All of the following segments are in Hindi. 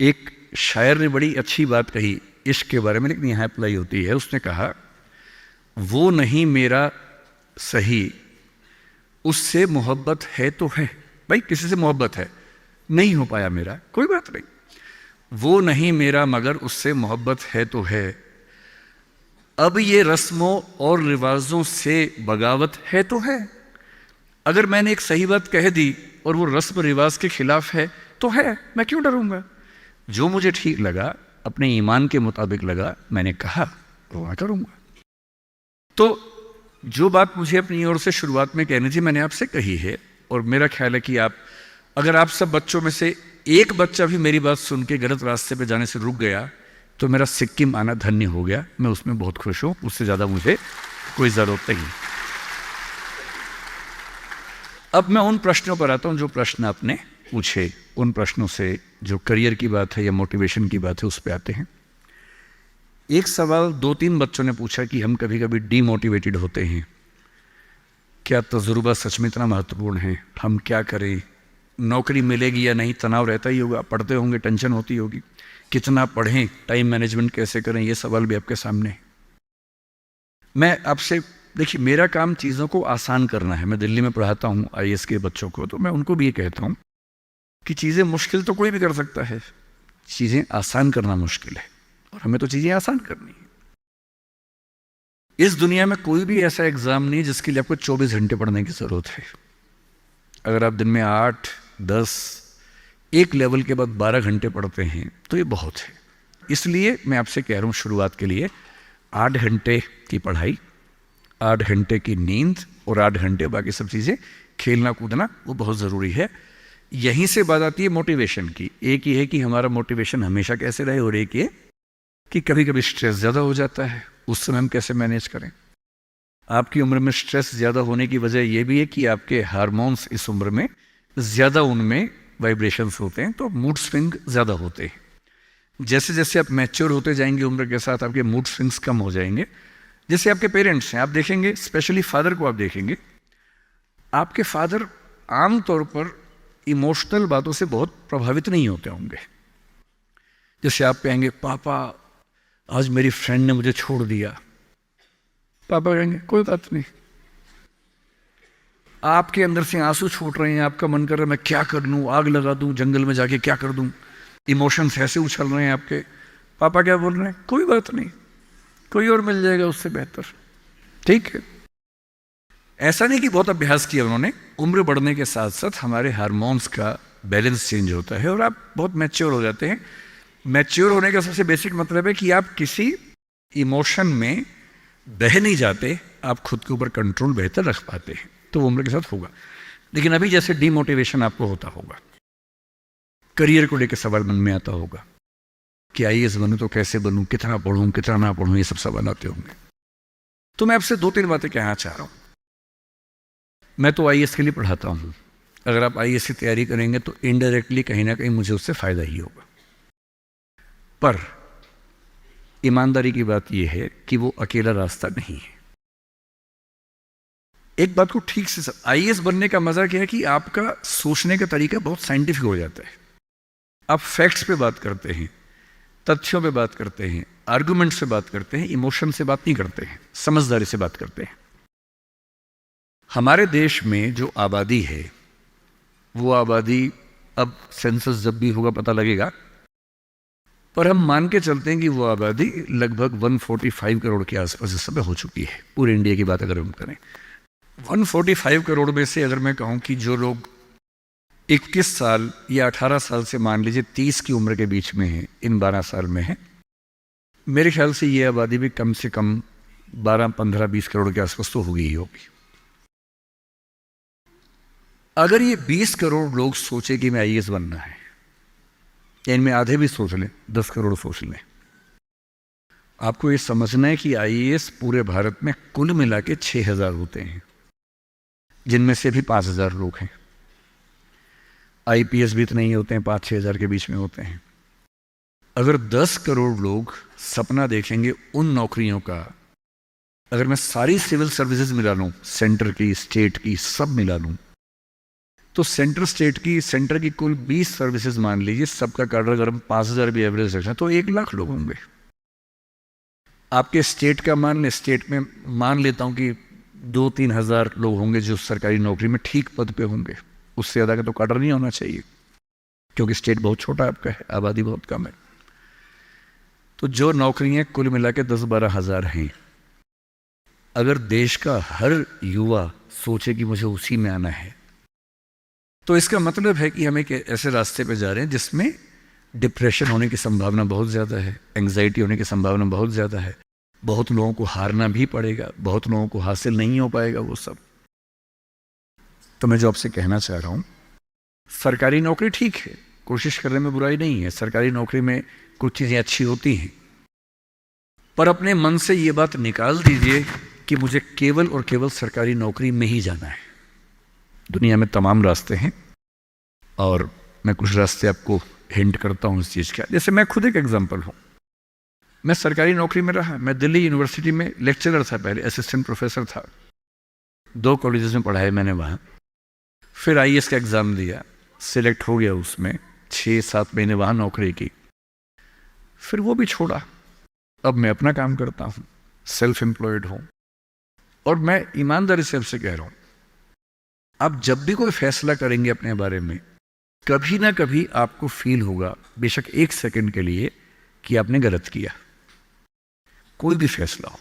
एक शायर ने बड़ी अच्छी बात कही इश्क के बारे में, लेकिन यहाँ अप्लाई होती है। उसने कहा, वो नहीं मेरा सही, उससे मोहब्बत है तो है। भाई किसी से मोहब्बत है, नहीं हो पाया मेरा, कोई बात नहीं। वो नहीं मेरा मगर उससे मोहब्बत है तो है। अब ये रस्मों और रिवाजों से बगावत है तो है। अगर मैंने एक सही बात कह दी और वो रस्म रिवाज के खिलाफ है तो है, मैं क्यों डरूंगा। जो मुझे ठीक लगा, अपने ईमान के मुताबिक लगा, मैंने कहा वो मैं करूंगा। तो जो बात मुझे अपनी ओर से शुरुआत में कहनी थी मैंने आपसे कही है। और मेरा ख्याल है कि अगर आप सब बच्चों में से एक बच्चा भी मेरी बात सुन के गलत रास्ते पे जाने से रुक गया तो मेरा सिक्किम आना धन्य हो गया। मैं उसमें बहुत खुश हूं, उससे ज्यादा मुझे कोई जरूरत नहीं। अब मैं उन प्रश्नों पर आता हूं जो प्रश्न आपने पूछे। उन प्रश्नों से जो करियर की बात है या मोटिवेशन की बात है उस पर आते हैं। एक सवाल 2-3 बच्चों ने पूछा कि हम कभी कभी डीमोटिवेटेड होते हैं, क्या तजुर्बा सच में इतना महत्वपूर्ण है, हम क्या करें, नौकरी मिलेगी या नहीं तनाव रहता ही होगा, पढ़ते होंगे टेंशन होती होगी, कितना पढ़ें, टाइम मैनेजमेंट कैसे करें, ये सवाल भी आपके सामने है। मैं आपसे, देखिए मेरा काम चीज़ों को आसान करना है। मैं दिल्ली में पढ़ाता हूँ IAS के बच्चों को, तो मैं उनको भी ये कहता हूँ कि चीज़ें मुश्किल तो कोई भी कर सकता है, चीज़ें आसान करना मुश्किल है, और हमें तो चीज़ें आसान करनी है। इस दुनिया में कोई भी ऐसा एग्ज़ाम नहीं जिसके लिए आपको 24 घंटे पढ़ने की ज़रूरत है। अगर आप दिन में 8, 10, एक लेवल के बाद 12 घंटे पढ़ते हैं तो ये बहुत है। इसलिए मैं आपसे कह रहा हूँ शुरुआत के लिए 8 घंटे की पढ़ाई, 8 घंटे की नींद और 8 घंटे बाकी सब चीज़ें, खेलना कूदना, वो बहुत ज़रूरी है। यहीं से बात आती है मोटिवेशन की। एक ये है कि हमारा मोटिवेशन हमेशा कैसे रहे, और एक ये कि कभी कभी स्ट्रेस ज़्यादा हो जाता है, उस समय हम कैसे मैनेज करें। आपकी उम्र में स्ट्रेस ज़्यादा होने की वजह यह भी है कि आपके हार्मोन्स इस उम्र में ज़्यादा, उनमें वाइब्रेशंस होते हैं, तो मूड स्विंग ज़्यादा होते हैं। जैसे जैसे आप मैच्योर होते जाएंगे उम्र के साथ, आपके मूड स्विंग्स कम हो जाएंगे। जैसे आपके पेरेंट्स हैं, आप देखेंगे, स्पेशली फादर को आप देखेंगे, आपके फादर आमतौर पर इमोशनल बातों से बहुत प्रभावित नहीं होते होंगे। जैसे आप कहेंगे, पापा आज मेरी फ्रेंड ने मुझे छोड़ दिया, पापा कहेंगे कोई बात नहीं। आपके अंदर से आंसू छूट रहे हैं, आपका मन कर रहा है मैं क्या कर लूं, आग लगा दूं, जंगल में जाके क्या कर दूं, इमोशंस ऐसे उछल रहे हैं आपके। पापा क्या बोल रहे हैं, कोई बात नहीं, कोई और मिल जाएगा उससे बेहतर, ठीक है। ऐसा नहीं कि बहुत अभ्यास किया उन्होंने। उम्र बढ़ने के साथ साथ हमारे हार्मोन्स का बैलेंस चेंज होता है और आप बहुत मैच्योर हो जाते हैं। मैच्योर होने का सबसे बेसिक मतलब है कि आप किसी इमोशन में बह नहीं जाते, आप खुद के ऊपर कंट्रोल बेहतर रख पाते हैं। तो वो उम्र के साथ होगा। लेकिन अभी जैसे डीमोटिवेशन आपको होता होगा, करियर को लेकर सवाल मन में आता होगा कि IAS बनूं तो कैसे बनूं, कितना पढ़ूं, कितना ना पढ़ूं, ये सब सवाल आते होंगे। तो मैं आपसे 2-3 बातें कहना चाह रहा हूं। मैं तो IAS के लिए पढ़ाता हूं। अगर आप IAS की तैयारी करेंगे तो इनडायरेक्टली कहीं ना कहीं मुझे उससे फायदा ही होगा। पर ईमानदारी की बात यह है कि वो अकेला रास्ता नहीं है। एक बात को ठीक से IAS बनने का मजा क्या है कि आपका सोचने का तरीका बहुत साइंटिफिक हो जाता है। आप फैक्ट्स पे बात करते हैं, तथ्यों पे बात करते हैं, आर्गुमेंट से बात करते हैं, इमोशन से बात नहीं करते हैं, समझदारी से बात करते हैं। हमारे देश में जो आबादी है वो आबादी, अब सेंसस जब भी होगा पता लगेगा, पर हम मान के चलते हैं कि वो आबादी लगभग 145 करोड़ के आसपास इस समय हो चुकी है। पूरे इंडिया की बात अगर हम करें, 145 करोड़ में से अगर मैं कहूं कि जो लोग 21 साल या 18 साल से मान लीजिए 30 की उम्र के बीच में है, इन 12 साल में है, मेरे ख्याल से ये आबादी भी कम से कम 12, 15, 20 करोड़ के आसपास तो होगी ही होगी। अगर ये 20 करोड़ लोग सोचे कि मैं IAS बनना है, या इनमें आधे भी सोच लें, 10 करोड़ सोच लें, आपको ये समझना है कि IAS पूरे भारत में कुल मिला के 6,000 होते हैं, जिनमें से भी 5,000 लोग हैं। IPS भी इतने ही होते हैं, 5-6 हज़ार के बीच में होते हैं। अगर 10 करोड़ लोग सपना देखेंगे उन नौकरियों का, अगर मैं सारी सिविल सर्विसेज मिला लूं, सेंटर की, स्टेट की, सब मिला लूं, तो सेंटर की कुल 20 सर्विसेज मान लीजिए, सबका कार्ड अगर हम 5,000 भी एवरेज रखें तो 1,00,000 लोग होंगे। आपके स्टेट का मान लें, स्टेट में मान लेता हूं कि 2-3 हज़ार लोग होंगे जो सरकारी नौकरी में ठीक पद पे होंगे। उससे ज़्यादा का तो कार्डर नहीं होना चाहिए, क्योंकि स्टेट बहुत छोटा आपका है, आबादी बहुत कम है। तो जो नौकरियां कुल मिला के 10-12 हज़ार हैं, अगर देश का हर युवा सोचे कि मुझे उसी में आना है, तो इसका मतलब है कि हम एक ऐसे रास्ते पे जा रहे हैं जिसमें डिप्रेशन होने की संभावना बहुत ज़्यादा है, एंग्जाइटी होने की संभावना बहुत ज़्यादा है, बहुत लोगों को हारना भी पड़ेगा, बहुत लोगों को हासिल नहीं हो पाएगा वो सब। तो मैं जो आपसे कहना चाह रहा हूँ, सरकारी नौकरी ठीक है, कोशिश करने में बुराई नहीं है, सरकारी नौकरी में कुछ चीज़ें अच्छी होती हैं, पर अपने मन से ये बात निकाल दीजिए कि मुझे केवल और केवल सरकारी नौकरी में ही जाना है। दुनिया में तमाम रास्ते हैं और मैं कुछ रास्ते आपको हिंट करता हूँ इस चीज़ का। जैसे मैं खुद एक एग्जांपल हूँ, मैं सरकारी नौकरी में रहा, मैं दिल्ली यूनिवर्सिटी में लेक्चरर था, पहले असिस्टेंट प्रोफेसर था, 2 कॉलेजेस में पढ़ाए मैंने वहाँ। फिर IAS का एग्ज़ाम दिया, सिलेक्ट हो गया, उसमें 6-7 महीने वहाँ नौकरी की, फिर वो भी छोड़ा। अब मैं अपना काम करता हूँ, सेल्फ एम्प्लॉयड हूँ। और मैं ईमानदारी से आपसे कह रहा हूँ, आप जब भी कोई फैसला करेंगे अपने बारे में, कभी ना कभी आपको फील होगा, बेशक 1 सेकंड के लिए, कि आपने गलत किया। कोई भी फैसला हो,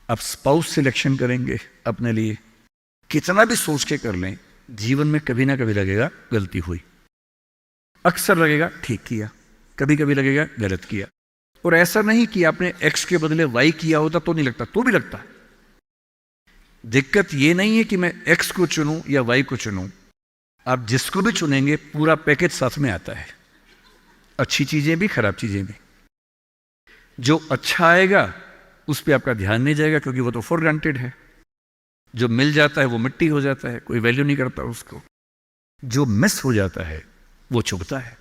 आप स्पाउस सिलेक्शन करेंगे अपने लिए, कितना भी सोच के कर लें, जीवन में कभी ना कभी लगेगा गलती हुई, अक्सर लगेगा ठीक किया, कभी कभी लगेगा गलत किया। और ऐसा नहीं कि आपने X के बदले Y किया होता तो नहीं लगता, तो भी लगता है। दिक्कत ये नहीं है कि मैं X को चुनूं या Y को चुनूं, आप जिसको भी चुनेंगे पूरा पैकेज साथ में आता है, अच्छी चीजें भी खराब चीजें भी। जो अच्छा आएगा उस पर आपका ध्यान नहीं जाएगा, क्योंकि वो तो फॉर ग्रांटेड है। जो मिल जाता है वो मिट्टी हो जाता है, कोई वैल्यू नहीं करता उसको। जो मिस हो जाता है वो चुभता है।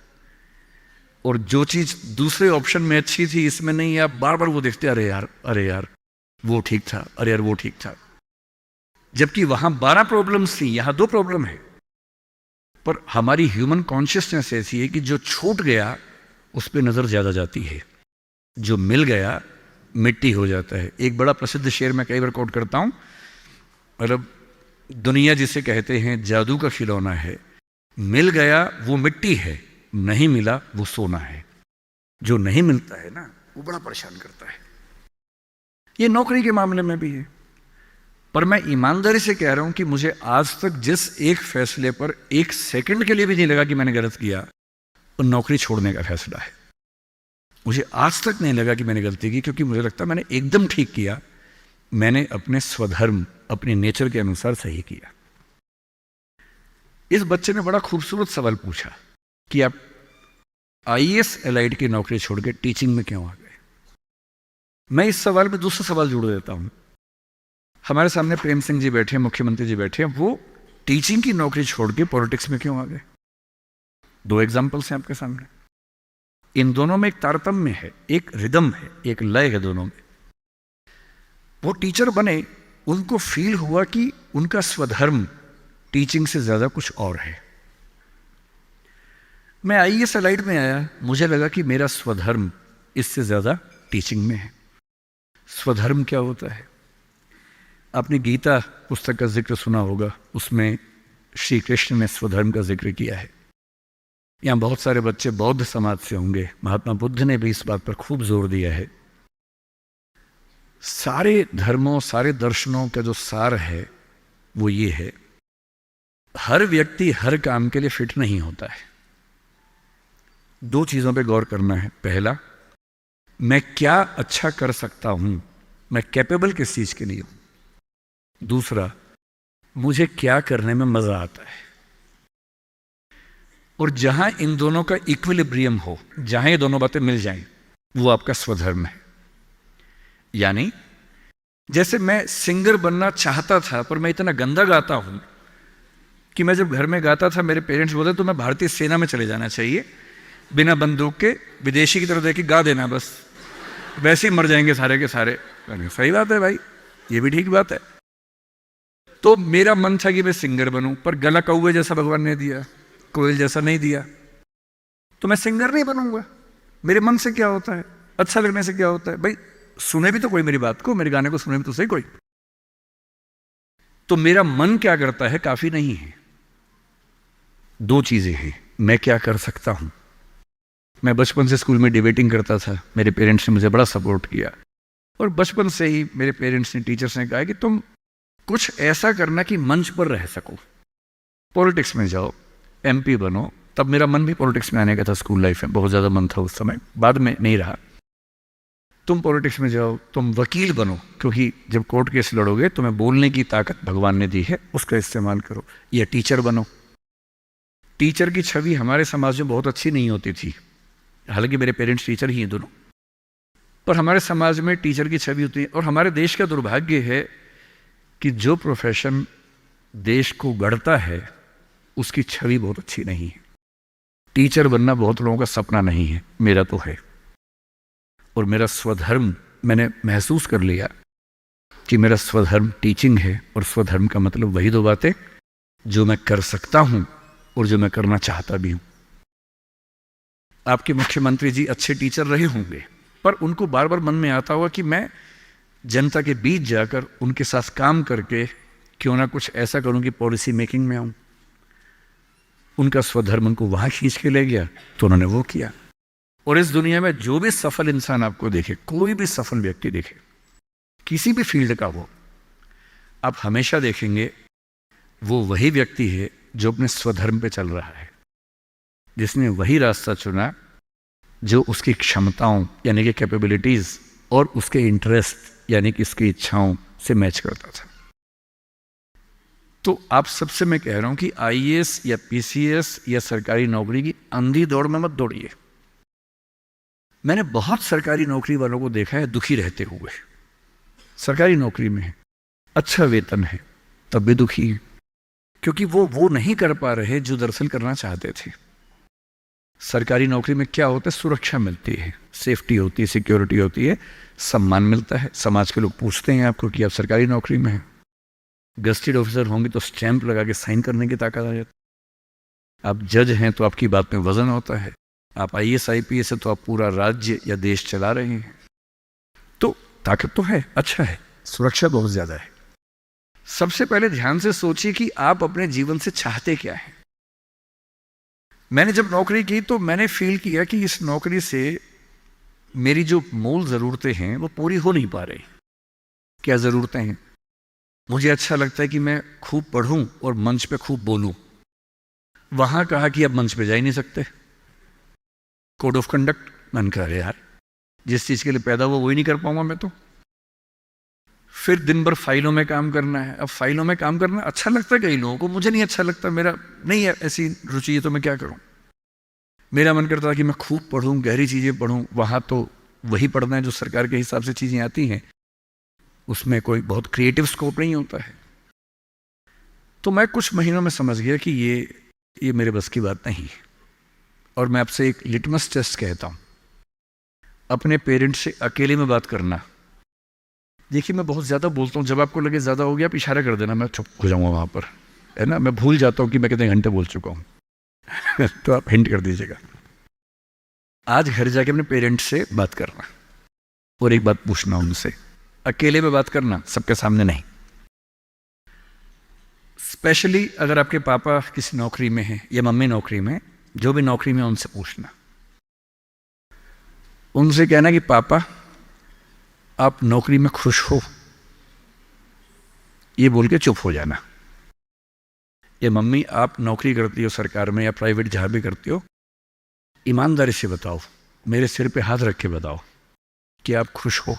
और जो चीज दूसरे ऑप्शन में अच्छी थी, इसमें नहीं, आप बार बार वो देखते, अरे यार वो ठीक था, अरे यार वो ठीक था। जबकि वहां 12 प्रॉब्लम्स थी, यहां 2 प्रॉब्लम है। पर हमारी ह्यूमन कॉन्शियसनेस ऐसी है कि जो छूट गया उस पर नजर ज्यादा जाती है, जो मिल गया मिट्टी हो जाता है। एक बड़ा प्रसिद्ध शेर मैं कई बार कोट करता हूं, मतलब दुनिया जिसे कहते हैं जादू का खिलौना है, मिल गया वो मिट्टी है, नहीं मिला वो सोना है। जो नहीं मिलता है ना, वो बड़ा परेशान करता है। ये नौकरी के मामले में भी है। पर मैं ईमानदारी से कह रहा हूं कि मुझे आज तक जिस एक फैसले पर 1 सेकंड के लिए भी नहीं लगा कि मैंने गलत किया, वो नौकरी छोड़ने का फैसला है। मुझे आज तक नहीं लगा कि मैंने गलती की, क्योंकि मुझे लगता मैंने एकदम ठीक किया। मैंने अपने स्वधर्म, अपने नेचर के अनुसार सही किया। इस बच्चे ने बड़ा खूबसूरत सवाल पूछा कि आप IAS एलाइड की नौकरी छोड़ के टीचिंग में क्यों आ गए। मैं इस सवाल में दूसरा सवाल जोड़ देता हूं। हमारे सामने प्रेम सिंह जी बैठे हैं, मुख्यमंत्री जी बैठे हैं, वो टीचिंग की नौकरी छोड़ के पॉलिटिक्स में क्यों आ गए। 2 एग्जाम्पल्स हैं आपके सामने। इन दोनों में एक तारतम्य है, एक रिदम है, एक लय है दोनों में। वो टीचर बने, उनको फील हुआ कि उनका स्वधर्म टीचिंग से ज्यादा कुछ और है। मैं IAS एलाइड में आया, मुझे लगा कि मेरा स्वधर्म इससे ज्यादा टीचिंग में है। स्वधर्म क्या होता है? आपने गीता पुस्तक का जिक्र सुना होगा, उसमें श्री कृष्ण ने स्वधर्म का जिक्र किया है। यहाँ बहुत सारे बच्चे बौद्ध समाज से होंगे, महात्मा बुद्ध ने भी इस बात पर खूब जोर दिया है। सारे धर्मों, सारे दर्शनों का जो सार है वो ये है, हर व्यक्ति हर काम के लिए फिट नहीं होता है। 2 चीजों पे गौर करना है। पहला, मैं क्या अच्छा कर सकता हूं, मैं कैपेबल किस चीज के लिए हूं। दूसरा, मुझे क्या करने में मजा आता है। और जहां इन दोनों का इक्विलिब्रियम हो, जहां ये दोनों बातें मिल जाएं, वो आपका स्वधर्म है। यानी जैसे मैं सिंगर बनना चाहता था, पर मैं इतना गंदा गाता हूं कि मैं जब घर में गाता था, मेरे पेरेंट्स बोलते तो मैं भारतीय सेना में चले जाना चाहिए, बिना बंदूक के विदेशी की तरह देख के गा देना, बस वैसे ही मर जाएंगे सारे के सारे। सही बात है भाई, ये भी ठीक बात है। तो मेरा मन था कि मैं सिंगर बनूं, पर गला कौवे जैसा भगवान ने दिया, कोयल जैसा नहीं दिया, तो मैं सिंगर नहीं बनूंगा। मेरे मन से क्या होता है, अच्छा लगने से क्या होता है भाई, सुने भी तो कोई मेरी बात को, मेरे गाने को सुने भी तो सही कोई। तो मेरा मन क्या करता है काफी नहीं है, दो चीजें हैं, मैं क्या कर सकता हूं। मैं बचपन से स्कूल में डिबेटिंग करता था, मेरे पेरेंट्स ने मुझे बड़ा सपोर्ट किया, और बचपन से ही मेरे पेरेंट्स ने, टीचर्स ने कहा कि तुम कुछ ऐसा करना कि मंच पर रह सको, पॉलिटिक्स में जाओ, एमपी बनो। तब मेरा मन भी पॉलिटिक्स में आने का था, स्कूल लाइफ में बहुत ज़्यादा मन था उस समय, बाद में नहीं रहा। तुम पॉलिटिक्स में जाओ, तुम वकील बनो, क्योंकि जब कोर्ट केस लड़ोगे तुम्हें बोलने की ताकत भगवान ने दी है, उसका इस्तेमाल करो। या टीचर बनो। टीचर की छवि हमारे समाज में बहुत अच्छी नहीं होती थी, हालांकि मेरे पेरेंट्स टीचर ही हैं दोनों, पर हमारे समाज में टीचर की छवि होती है। और हमारे देश का दुर्भाग्य है कि जो प्रोफेशन देश को गढ़ता है उसकी छवि बहुत अच्छी नहीं है। टीचर बनना बहुत लोगों का सपना नहीं है, मेरा तो है। और मेरा स्वधर्म, मैंने महसूस कर लिया कि मेरा स्वधर्म टीचिंग है, और स्वधर्म का मतलब वही दो बातें जो मैं कर सकता हूं और जो मैं करना चाहता भी हूं। आपके मुख्यमंत्री जी अच्छे टीचर रहे होंगे, पर उनको बार बार मन में आता होगा कि मैं जनता के बीच जाकर उनके साथ काम करके क्यों ना कुछ ऐसा करूं कि पॉलिसी मेकिंग में आऊं। उनका स्वधर्म उनको वहां खींच के ले गया, तो उन्होंने वो किया। और इस दुनिया में जो भी सफल इंसान आपको देखे, कोई भी सफल व्यक्ति देखे, किसी भी फील्ड का वो, आप हमेशा देखेंगे वो वही व्यक्ति है जो अपने स्वधर्म पे चल रहा है, जिसने वही रास्ता चुना जो उसकी क्षमताओं यानी कि कैपेबिलिटीज और उसके इंटरेस्ट यानी कि उसकी इच्छाओं से मैच करता था। तो आप सबसे मैं कह रहा हूं कि आईएएस या पीसीएस या सरकारी नौकरी की अंधी दौड़ में मत दौड़िए। मैंने बहुत सरकारी नौकरी वालों को देखा है दुखी रहते हुए। सरकारी नौकरी में है, अच्छा वेतन है, तब भी दुखी है, क्योंकि वो नहीं कर पा रहे जो दरअसल करना चाहते थे। सरकारी नौकरी में क्या होता है, सुरक्षा मिलती है, सेफ्टी होती है, सिक्योरिटी होती है, सम्मान मिलता है, समाज के लोग पूछते हैं आपको कि आप सरकारी नौकरी में हैं। गस्टेड ऑफिसर होंगे तो स्टैंप लगा के साइन करने की ताकत आ जाती है। आप जज हैं तो आपकी बात में वजन होता है। आप आईएएस आईपीएस है तो आप पूरा राज्य या देश चला रहे हैं। तो ताकत तो है, अच्छा है, सुरक्षा बहुत ज्यादा है। सबसे पहले ध्यान से सोचिए कि आप अपने जीवन से चाहते क्या हैं। मैंने जब नौकरी की तो मैंने फील किया कि इस नौकरी से मेरी जो मूल ज़रूरतें हैं वो पूरी हो नहीं पा रही। क्या ज़रूरतें हैं? मुझे अच्छा लगता है कि मैं खूब पढ़ूं और मंच पे खूब बोलूं। वहां कहा कि अब मंच पे जा ही नहीं सकते, कोड ऑफ कंडक्ट। मन कर रहे यार, जिस चीज़ के लिए पैदा हुआ वही नहीं कर पाऊंगा मैं तो। फिर दिन भर फाइलों में काम करना है। अब फाइलों में काम करना अच्छा लगता है कई लोगों को, मुझे नहीं अच्छा लगता, मेरा नहीं है ऐसी रुचि है, तो मैं क्या करूं। मेरा मन करता था कि मैं खूब पढ़ूं, गहरी चीज़ें पढ़ूं। वहां तो वही पढ़ना है जो सरकार के हिसाब से चीज़ें आती हैं, उसमें कोई बहुत क्रिएटिव स्कोप नहीं होता है। तो मैं कुछ महीनों में समझ गया कि ये मेरे बस की बात नहीं है। और मैं आपसे एक लिटमस टेस्ट कहता हूं, अपने पेरेंट्स से अकेले में बात करना। देखिए मैं बहुत ज़्यादा बोलता हूँ, जब आपको लगे ज़्यादा हो गया आप इशारा कर देना, मैं चुप हो जाऊँगा वहाँ पर, है ना। मैं भूल जाता हूँ कि मैं कितने घंटे बोल चुका हूँ तो आप हिंट कर दीजिएगा। आज घर जाके अपने पेरेंट्स से बात करना और एक बात पूछना उनसे, अकेले में बात करना, सबके सामने नहीं। स्पेशली अगर आपके पापा किसी नौकरी में हैं या मम्मी नौकरी में, जो भी नौकरी में, उनसे पूछना। उनसे कहना कि पापा आप नौकरी में खुश हो, ये बोल के चुप हो जाना। ये मम्मी आप नौकरी करती हो सरकार में या प्राइवेट, जहां भी करती हो, ईमानदारी से बताओ, मेरे सिर पे हाथ रख के बताओ कि आप खुश हो।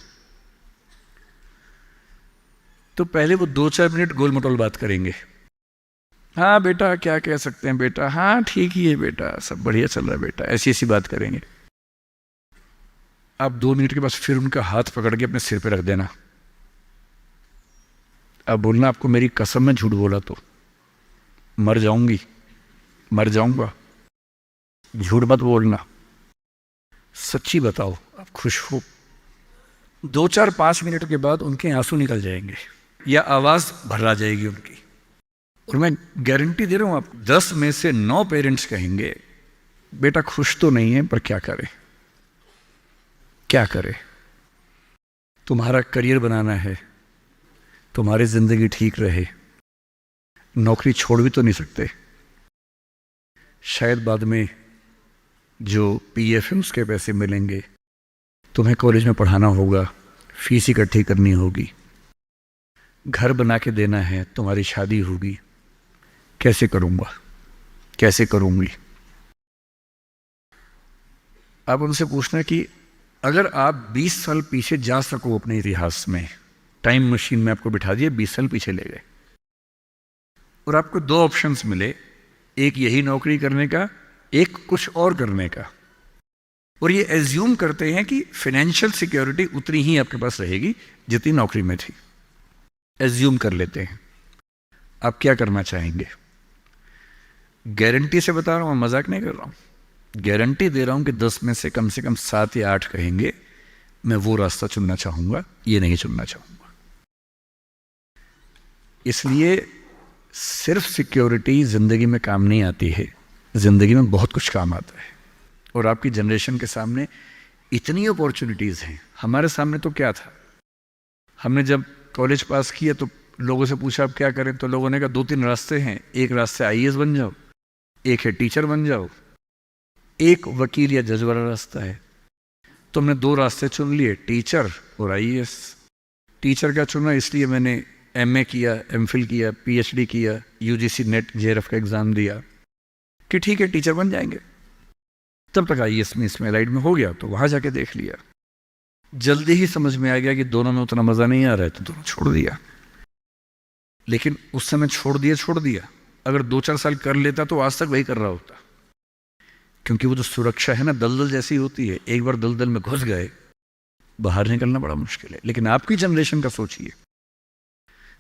तो पहले वो 2-4 मिनट गोल मटोल बात करेंगे। हाँ बेटा क्या कह सकते हैं बेटा, हाँ ठीक ही है बेटा, सब बढ़िया चल रहा है बेटा, ऐसी ऐसी बात करेंगे। आप 2 मिनट के बाद फिर उनका हाथ पकड़ के अपने सिर पे रख देना। अब बोलना, आपको मेरी कसम में झूठ बोला तो मर जाऊंगी, मर जाऊंगा। झूठ मत बोलना, सच्ची बताओ आप खुश हो। 2-4-5 मिनट के बाद उनके आंसू निकल जाएंगे। या आवाज़ भर्रा जाएगी उनकी। और मैं गारंटी दे रहा हूँ आपको, 10 में से 9 पेरेंट्स कहेंगे बेटा खुश तो नहीं है पर क्या करे, क्या करे। तुम्हारा करियर बनाना है, तुम्हारी ज़िंदगी ठीक रहे, नौकरी छोड़ भी तो नहीं सकते। शायद बाद में जो PF के पैसे मिलेंगे, तुम्हें कॉलेज में पढ़ाना होगा, फीस इकट्ठी करनी होगी, घर बना के देना है, तुम्हारी शादी होगी, कैसे करूँगा, कैसे करूँगी। आप उनसे पूछना कि अगर आप 20 साल पीछे जा सको अपने इतिहास में, टाइम मशीन में आपको बिठा दिए, 20 साल पीछे ले गए और आपको 2 ऑप्शंस मिले, एक यही नौकरी करने का, एक कुछ और करने का, और ये एज्यूम करते हैं कि फाइनेंशियल सिक्योरिटी उतनी ही आपके पास रहेगी जितनी नौकरी में थी, एज्यूम कर लेते हैं। आप क्या करना चाहेंगे? गारंटी से बता रहा हूँ, मजाक नहीं कर रहा हूँ, गारंटी दे रहा हूँ कि 10 में से कम 7 या 8 कहेंगे मैं वो रास्ता चुनना चाहूँगा, ये नहीं चुनना चाहूँगा। इसलिए सिर्फ सिक्योरिटी ज़िंदगी में काम नहीं आती है, ज़िंदगी में बहुत कुछ काम आता है। और आपकी जनरेशन के सामने इतनी अपॉर्चुनिटीज़ हैं। हमारे सामने तो क्या था, हमने जब कॉलेज पास किया तो लोगों से पूछा आप क्या करें, तो लोगों ने कहा 2-3 रास्ते हैं, एक रास्ते IAS बन जाओ, एक है टीचर बन जाओ, एक वकील या जज वाला रास्ता है। तो हमने 2 रास्ते चुन लिए, टीचर और IAS। टीचर का चुना इसलिए मैंने MA किया, MPhil किया, PhD किया, UGC नेट JRF का एग्ज़ाम दिया कि ठीक है टीचर बन जाएंगे। तब तक IAS में इसमें लाइट में हो गया तो वहाँ जाके देख लिया, जल्दी ही समझ में आ गया कि दोनों में उतना मज़ा नहीं आ रहा है तो दोनों छोड़ दिया। लेकिन उस समय छोड़ दिया, अगर 2-4 साल कर लेता तो आज तक वही कर रहा होता, क्योंकि वो जो सुरक्षा है ना, दलदल जैसी होती है, एक बार दलदल में घुस गए बाहर निकलना बड़ा मुश्किल है। लेकिन आपकी जनरेशन का सोचिए,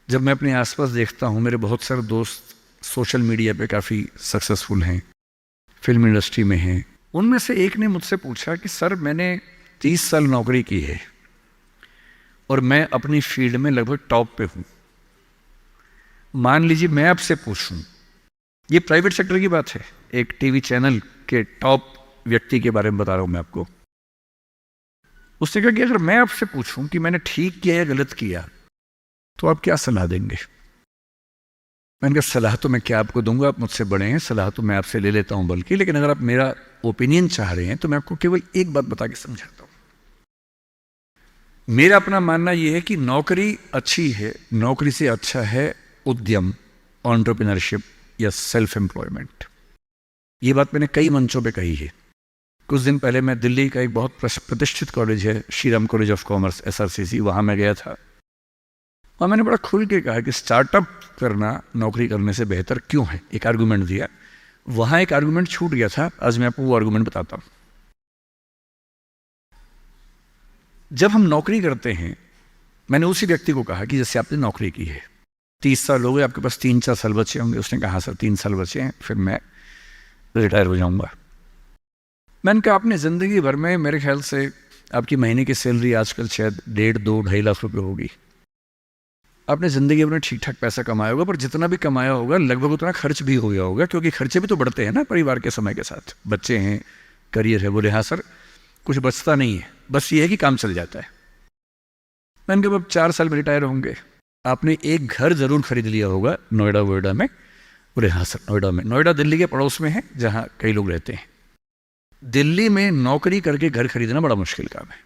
जब मैं अपने आसपास देखता हूँ, मेरे बहुत सारे दोस्त सोशल मीडिया पे काफ़ी सक्सेसफुल हैं, फिल्म इंडस्ट्री में हैं, उनमें से एक ने मुझसे पूछा कि सर मैंने 30 साल नौकरी की है और मैं अपनी फील्ड में लगभग टॉप पे हूँ। मान लीजिए मैं आपसे पूछूं, ये प्राइवेट सेक्टर की बात है, एक टीवी चैनल के टॉप व्यक्ति के बारे में बता रहा हूं मैं आपको। उसने कहा कि अगर मैं आपसे पूछूं कि मैंने ठीक किया या गलत किया तो आप क्या सलाह देंगे? मैंने कहा सलाह तो मैं क्या आपको दूंगा, आप मुझसे बड़े हैं, सलाह तो मैं आपसे ले लेता हूं बल्कि, लेकिन अगर आप मेरा ओपिनियन चाह रहे हैं तो मैं आपको केवल एक बात बता के समझाता हूं। मेरा अपना मानना यह है कि नौकरी अच्छी है, नौकरी से अच्छा है उद्यम, एंटरप्रेन्योरशिप या सेल्फ एम्प्लॉयमेंट। ये बात मैंने कई मंचों पे कही है। कुछ दिन पहले मैं दिल्ली का एक बहुत प्रतिष्ठित कॉलेज है, Shriram college of commerce SRCC, वहाँ मैं गया था और मैंने बड़ा खुल के कहा कि स्टार्टअप करना नौकरी करने से बेहतर क्यों है, एक आर्गूमेंट दिया। वहाँ एक आर्गूमेंट छूट गया था, आज मैं आपको वो आर्गूमेंट बताता हूँ। जब हम नौकरी करते हैं, मैंने उसी व्यक्ति को कहा कि जैसे आपने नौकरी की है, 30 साल हो गए, आपके पास 3-4 साल बचे होंगे। उसने कहा सर 3 साल बचे हैं, फिर मैं रिटायर हो जाऊंगा। मैंने कहा आपने ज़िंदगी भर में, मेरे ख्याल से आपकी महीने की सैलरी आजकल शायद 1.5-2-2.5 लाख रुपए होगी। आपने ज़िंदगी भर ठीक ठाक पैसा कमाया होगा, पर जितना भी कमाया होगा लगभग उतना खर्च भी हो गया होगा, क्योंकि खर्चे भी तो बढ़ते हैं ना परिवार के समय के साथ, बच्चे हैं, करियर है। बोले हाँ सर, कुछ बचता नहीं है, बस ये है कि काम चल जाता है। मैंने कहा अब 4 साल में रिटायर होंगे, आपने एक घर जरूर खरीद लिया होगा नोएडा में। बोले हाँ सर नोएडा में। नोएडा दिल्ली के पड़ोस में है जहाँ कई लोग रहते हैं। दिल्ली में नौकरी करके घर खरीदना बड़ा मुश्किल काम है,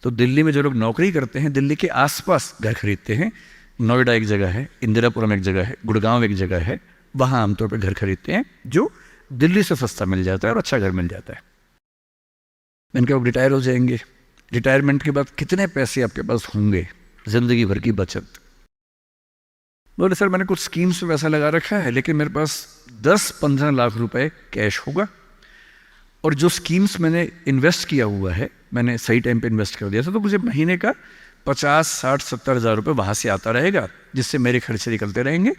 तो दिल्ली में जो लोग नौकरी करते हैं दिल्ली के आसपास घर खरीदते हैं। नोएडा एक जगह है, इंदिरापुरम एक जगह है, गुड़गांव एक जगह है, वहाँ आमतौर पर घर खरीदते हैं जो दिल्ली से सस्ता मिल जाता है और अच्छा घर मिल जाता है। मैंने कहा रिटायर हो जाएंगे, रिटायरमेंट के बाद कितने पैसे आपके पास होंगे, जिंदगी भर की बचत? बोले सर मैंने कुछ स्कीम्स में पैसा लगा रखा है, लेकिन मेरे पास 10-15 लाख रुपए कैश होगा, और जो स्कीम्स मैंने इन्वेस्ट किया हुआ है, मैंने सही टाइम पे इन्वेस्ट कर दिया था, तो मुझे महीने का 50-60-70 हज़ार रुपये वहाँ से आता रहेगा, जिससे मेरे खर्चे निकलते रहेंगे,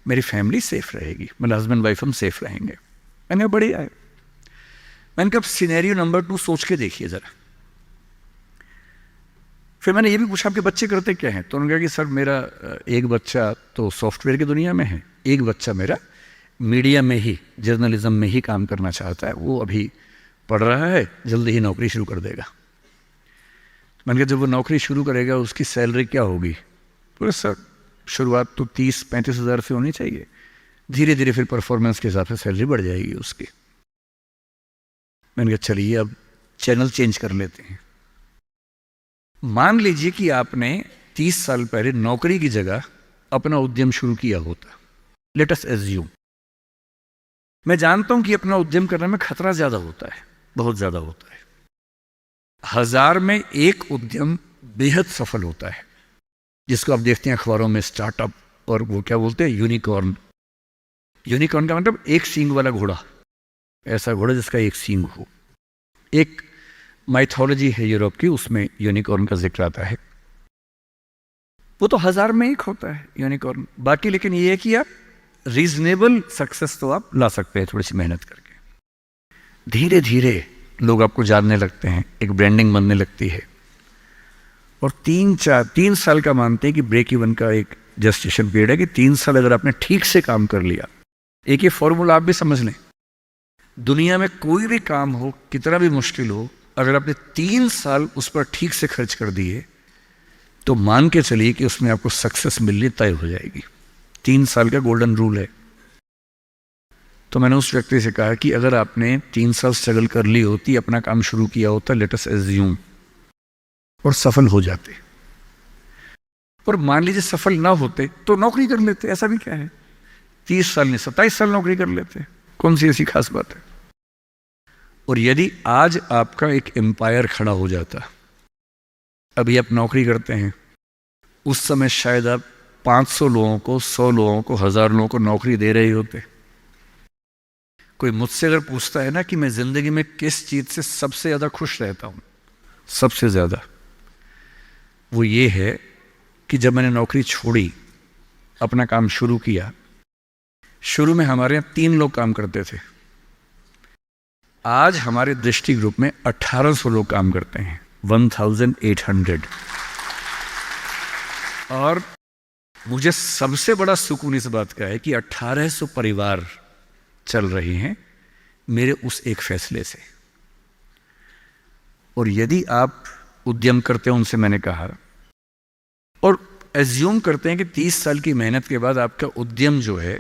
मेरी फैमिली सेफ रहेगी, मेरे हस्बैंड वाइफ हम सेफ रहेंगे। मैंने कहा बढ़िया है। मैंने कहा सिनेरियो नंबर 2 सोच के देखिए ज़रा। फिर मैंने ये भी पूछा आपके बच्चे करते क्या हैं, तो उन्होंने कहा कि सर मेरा एक बच्चा तो सॉफ्टवेयर की दुनिया में है, एक बच्चा मेरा मीडिया में ही, जर्नलिज्म में ही काम करना चाहता है, वो अभी पढ़ रहा है, जल्दी ही नौकरी शुरू कर देगा। मैंने कहा जब वो नौकरी शुरू करेगा उसकी सैलरी क्या होगी? बोले सर शुरुआत तो 30-35 हज़ार से होनी चाहिए, धीरे धीरे फिर परफॉर्मेंस के हिसाब से सैलरी बढ़ जाएगी उसकी। मैंने कहा चलिए अब चैनल चेंज कर लेते हैं। मान लीजिए कि आपने 30 साल पहले नौकरी की जगह अपना उद्यम शुरू किया होता, लेट अस एज्यूम। मैं जानता हूं कि अपना उद्यम करने में खतरा ज्यादा होता है, बहुत ज्यादा होता है। 1000 में एक उद्यम बेहद सफल होता है, जिसको आप देखते हैं अखबारों में, स्टार्टअप, और वो क्या बोलते हैं, यूनिकॉर्न। यूनिकॉर्न का मतलब एक सींग वाला घोड़ा, ऐसा घोड़ा जिसका एक सींग हो। एक माइथोलॉजी है यूरोप की, उसमें यूनिकॉर्न का जिक्र आता है। वो तो 1000 में एक होता है यूनिकॉर्न। बाकी लेकिन ये है कि आप रीजनेबल सक्सेस तो आप ला सकते हैं थोड़ी सी मेहनत करके। धीरे धीरे लोग आपको जानने लगते हैं, एक ब्रांडिंग बनने लगती है, और 3 साल का मानते हैं कि ब्रेक इवन का एक जस्टिशन पीरियड है, कि 3 साल अगर आपने ठीक से काम कर लिया। एक ये फॉर्मूला आप भी समझ लें, दुनिया में कोई भी काम हो, कितना भी मुश्किल हो, अगर आपने 3 साल उस पर ठीक से खर्च कर दिए तो मान के चलिए कि उसमें आपको सक्सेस मिलनी तय हो जाएगी। 3 साल का गोल्डन रूल है। तो मैंने उस व्यक्ति से कहा कि अगर आपने 3 साल स्ट्रगल कर ली होती, अपना काम शुरू किया होता, लेट अस एज्यूम, और सफल हो जाते, और मान लीजिए सफल ना होते तो नौकरी कर लेते, ऐसा भी क्या है, 30 साल नहीं 27 साल नौकरी कर लेते, कौन सी ऐसी खास बात है। और यदि आज आपका एक एम्पायर खड़ा हो जाता, अभी आप नौकरी करते हैं, उस समय शायद आप 500 लोगों को, 100 लोगों को, 1000 लोगों को नौकरी दे रहे होते। कोई मुझसे अगर पूछता है ना कि मैं जिंदगी में किस चीज से सबसे ज्यादा खुश रहता हूं, सबसे ज्यादा, वो ये है कि जब मैंने नौकरी छोड़ी, अपना काम शुरू किया। शुरू में हमारे यहाँ 3 लोग काम करते थे, आज हमारे दृष्टि ग्रुप में 1800 लोग काम करते हैं, 1800। और मुझे सबसे बड़ा सुकून इस बात का है कि 1800 परिवार चल रहे हैं मेरे उस एक फैसले से। और यदि आप उद्यम करते हो, उनसे मैंने कहा, और एज्यूम करते हैं कि 30 साल की मेहनत के बाद आपका उद्यम जो है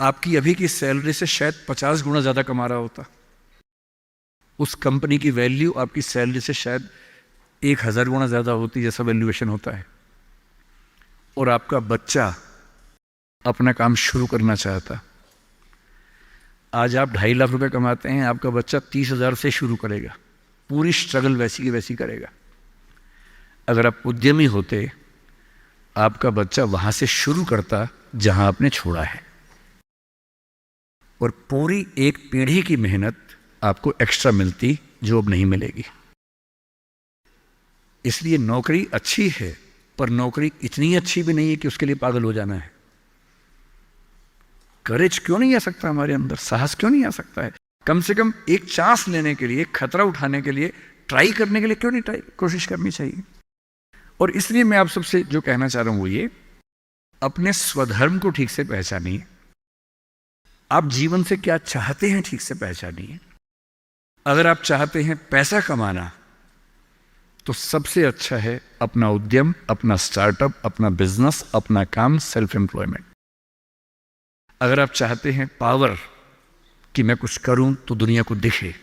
आपकी अभी की सैलरी से शायद 50 गुना ज्यादा कमा रहा होता, उस कंपनी की वैल्यू आपकी सैलरी से शायद 1000 गुना ज्यादा होती, जैसा वैल्यूएशन होता है, और आपका बच्चा अपना काम शुरू करना चाहता। आज आप 2.5 लाख रुपए कमाते हैं, आपका बच्चा 30,000 से शुरू करेगा, पूरी स्ट्रगल वैसी की वैसी करेगा। अगर आप उद्यमी होते, आपका बच्चा वहां से शुरू करता जहां आपने छोड़ा है, और पूरी एक पीढ़ी की मेहनत आपको एक्स्ट्रा मिलती जो अब नहीं मिलेगी। इसलिए नौकरी अच्छी है, पर नौकरी इतनी अच्छी भी नहीं है कि उसके लिए पागल हो जाना है। करेज क्यों नहीं आ सकता हमारे अंदर, साहस क्यों नहीं आ सकता है? कम से कम एक चांस लेने के लिए, खतरा उठाने के लिए, ट्राई करने के लिए क्यों नहीं कोशिश करनी चाहिए। और इसलिए मैं आप सबसे जो कहना चाह रहा हूं वो ये, अपने स्वधर्म को ठीक से पहचानिए। आप जीवन से क्या चाहते हैं ठीक से पहचानिए। अगर आप चाहते हैं पैसा कमाना, तो सबसे अच्छा है अपना उद्यम, अपना स्टार्टअप, अपना बिजनेस, अपना काम, सेल्फ एम्प्लॉयमेंट। अगर आप चाहते हैं पावर, कि मैं कुछ करूं तो दुनिया को दिखे,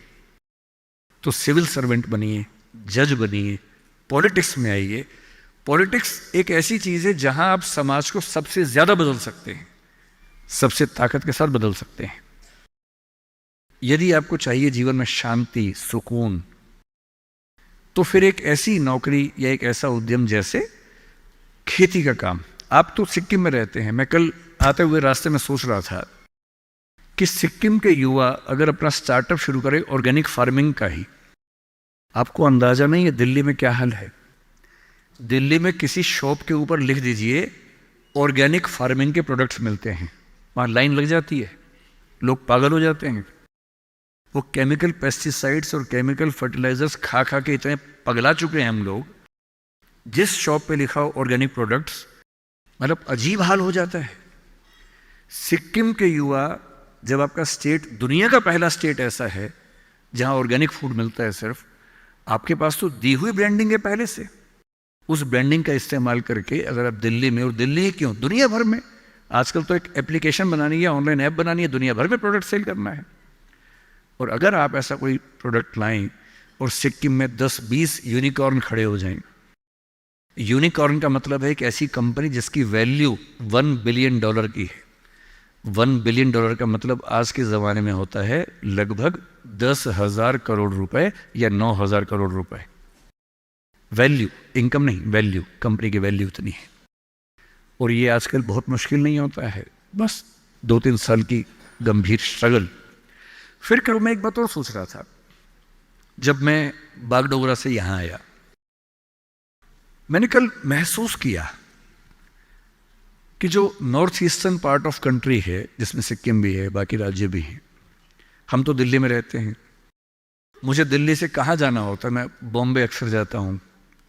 तो सिविल सर्वेंट बनिए, जज बनिए, पॉलिटिक्स में आइए। पॉलिटिक्स एक ऐसी चीज है जहां आप समाज को सबसे ज्यादा बदल सकते हैं, सबसे ताकत के साथ बदल सकते हैं। यदि आपको चाहिए जीवन में शांति, सुकून, तो फिर एक ऐसी नौकरी या एक ऐसा उद्यम जैसे खेती का काम। आप तो सिक्किम में रहते हैं, मैं कल आते हुए रास्ते में सोच रहा था कि सिक्किम के युवा अगर अपना स्टार्टअप शुरू करें ऑर्गेनिक फार्मिंग का ही, आपको अंदाजा नहीं है दिल्ली में क्या हाल है। दिल्ली में किसी शॉप के ऊपर लिख दीजिए ऑर्गेनिक फार्मिंग के प्रोडक्ट्स मिलते हैं, वहां लाइन लग जाती है, लोग पागल हो जाते हैं। वो केमिकल पेस्टिसाइड्स और केमिकल फर्टिलाइजर्स खा खा के इतने पगला चुके हैं हम लोग। जिस शॉप पे लिखा हो ऑर्गेनिक प्रोडक्ट्स, मतलब अजीब हाल हो जाता है। सिक्किम के युवा, जब आपका स्टेट दुनिया का पहला स्टेट ऐसा है जहां ऑर्गेनिक फूड मिलता है सिर्फ, आपके पास तो दी हुई ब्रांडिंग है पहले से। उस ब्रांडिंग का इस्तेमाल करके अगर आप दिल्ली में, और दिल्ली ही क्यों, दुनिया भर में, आजकल तो एक एप्लीकेशन बनानी है, ऑनलाइन ऐप बनानी है, दुनिया भर में प्रोडक्ट सेल करना है। और अगर आप ऐसा कोई प्रोडक्ट लाएं और सिक्किम में 10-20 यूनिकॉर्न खड़े हो जाएं। यूनिकॉर्न का मतलब है एक ऐसी कंपनी जिसकी वैल्यू $1 बिलियन की है। $1 बिलियन का मतलब आज के ज़माने में होता है लगभग 10,000 करोड़ रुपए या 9,000 करोड़ रुपए। वैल्यू, इनकम नहीं, वैल्यू, कंपनी की वैल्यू इतनी है। और ये आजकल बहुत मुश्किल नहीं होता है, बस 2-3 साल की गंभीर स्ट्रगल। फिर कल मैं एक बात और सोच रहा था, जब मैं बागडोगरा से यहां आया, मैंने कल महसूस किया कि जो north eastern part of country है, जिसमें सिक्किम भी है, बाकी राज्य भी हैं, हम तो दिल्ली में रहते हैं। मुझे दिल्ली से कहाँ जाना होता है, मैं बॉम्बे अक्सर जाता हूँ,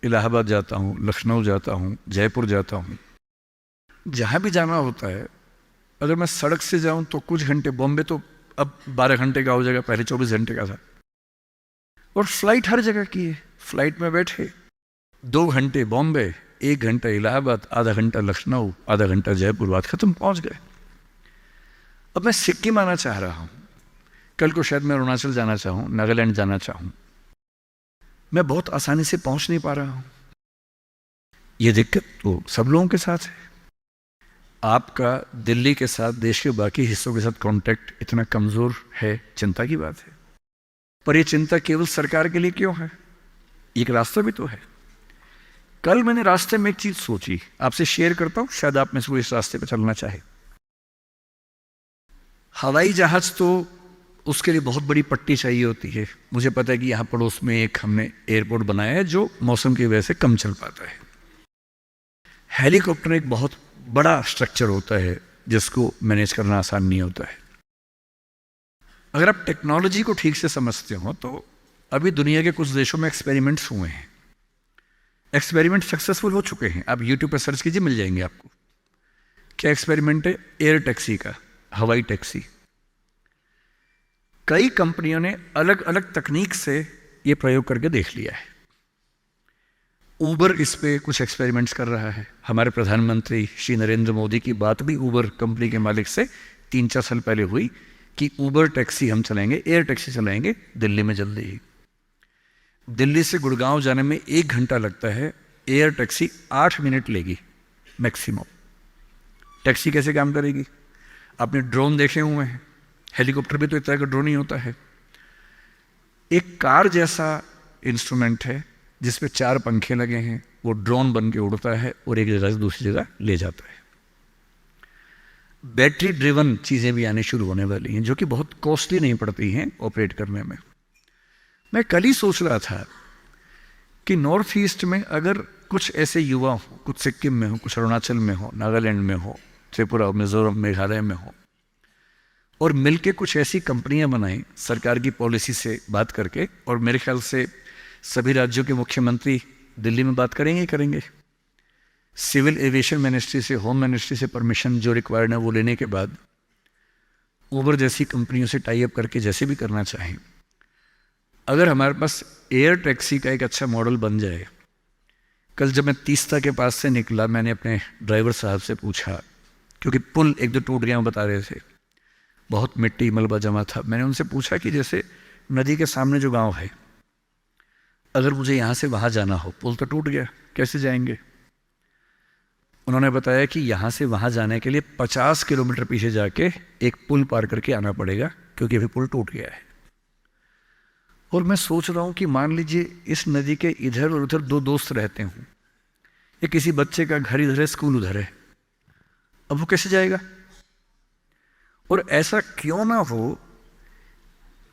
इलाहाबाद जाता हूँ, लखनऊ जाता हूँ, जयपुर जाता हूँ। जहाँ भी जाना होता है, अगर मैं सड़क से जाऊँ तो कुछ घंटे, बॉम्बे तो अब 12 घंटे का हो जाएगा, पहले 24 घंटे का था। और फ्लाइट हर जगह की है, फ्लाइट में बैठे 2 घंटे बॉम्बे, 1 घंटा इलाहाबाद, आधा घंटा लखनऊ, आधा घंटा जयपुर, बात खत्म, पहुंच गए। अब मैं सिक्किम आना चाह रहा हूं, कल को शायद मैं अरुणाचल जाना चाहूं, नागालैंड जाना चाहूं, मैं बहुत आसानी से पहुंच नहीं पा रहा हूं। यह दिक्कत तो सब लोगों के साथ है। आपका दिल्ली के साथ, देश के बाकी हिस्सों के साथ कांटेक्ट इतना कमजोर है, चिंता की बात है। पर यह चिंता केवल सरकार के लिए क्यों है? एक रास्ता भी तो है। कल मैंने रास्ते में एक चीज सोची, आपसे शेयर करता हूं, शायद आप में से कोई इस रास्ते पर चलना चाहे। हवाई जहाज तो उसके लिए बहुत बड़ी पट्टी चाहिए होती है। मुझे पता है कि यहां पड़ोस में एक हमने एयरपोर्ट बनाया है जो मौसम की वजह से कम चल पाता है। हेलीकॉप्टर एक बहुत बड़ा स्ट्रक्चर होता है जिसको मैनेज करना आसान नहीं होता है। अगर आप टेक्नोलॉजी को ठीक से समझते हो तो अभी दुनिया के कुछ देशों में एक्सपेरिमेंट्स हुए हैं, एक्सपेरिमेंट सक्सेसफुल हो चुके हैं। आप यूट्यूब पर सर्च कीजिए, मिल जाएंगे आपको। क्या एक्सपेरिमेंट है? एयर टैक्सी का, हवाई टैक्सी। कई कंपनियों ने अलग अलग तकनीक से यह प्रयोग करके देख लिया है। ऊबर इस पे कुछ एक्सपेरिमेंट्स कर रहा है। हमारे प्रधानमंत्री श्री नरेंद्र मोदी की बात भी ऊबर कंपनी के मालिक से 3-4 साल पहले हुई कि ऊबर टैक्सी हम चलाएंगे, एयर टैक्सी चलाएंगे दिल्ली में जल्दी ही। दिल्ली से गुड़गांव जाने में 1 घंटा लगता है, एयर टैक्सी 8 मिनट लेगी मैक्सिमम। टैक्सी कैसे काम करेगी? आपने ड्रोन देखे हुए हैं, हेलीकॉप्टर भी तो इस तरह का ड्रोन ही होता है। एक कार जैसा इंस्ट्रूमेंट है जिसपे 4 पंखे लगे हैं, वो ड्रोन बन के उड़ता है और एक जगह से दूसरी जगह ले जाता है। बैटरी ड्रिवन चीज़ें भी आने शुरू होने वाली हैं जो कि बहुत कॉस्टली नहीं पड़ती हैं ऑपरेट करने में। मैं कल ही सोच रहा था कि नॉर्थ ईस्ट में अगर कुछ ऐसे युवा हो, कुछ सिक्किम में हो, कुछ अरुणाचल में हो, नागालैंड में हो, त्रिपुरा, मिजोरम, मेघालय में हो, और मिलके कुछ ऐसी कंपनियां बनाएं सरकार की पॉलिसी से बात करके, और मेरे ख्याल से सभी राज्यों के मुख्यमंत्री दिल्ली में बात करेंगे। सिविल एविएशन मिनिस्ट्री से, होम मिनिस्ट्री से परमिशन जो रिक्वायर्ड है वो लेने के बाद ऊबर जैसी कंपनियों से टाई अप करके जैसे भी करना चाहें, अगर हमारे पास एयर टैक्सी का एक अच्छा मॉडल बन जाए। कल जब मैं तीस्ता के पास से निकला, मैंने अपने ड्राइवर साहब से पूछा, क्योंकि पुल 1-2 टूट गया, वो बता रहे थे, बहुत मिट्टी मलबा जमा था। मैंने उनसे पूछा कि जैसे नदी के सामने जो गांव है, अगर मुझे यहाँ से वहाँ जाना हो, पुल तो टूट गया, कैसे जाएंगे? उन्होंने बताया कि यहाँ से वहाँ जाने के लिए 50 किलोमीटर पीछे जाके एक पुल पार करके आना पड़ेगा, क्योंकि अभी पुल टूट गया है। और मैं सोच रहा हूँ कि मान लीजिए इस नदी के इधर और उधर 2 दोस्त रहते हों, या किसी बच्चे का घर इधर है, स्कूल उधर है, अब वो कैसे जाएगा? और ऐसा क्यों ना हो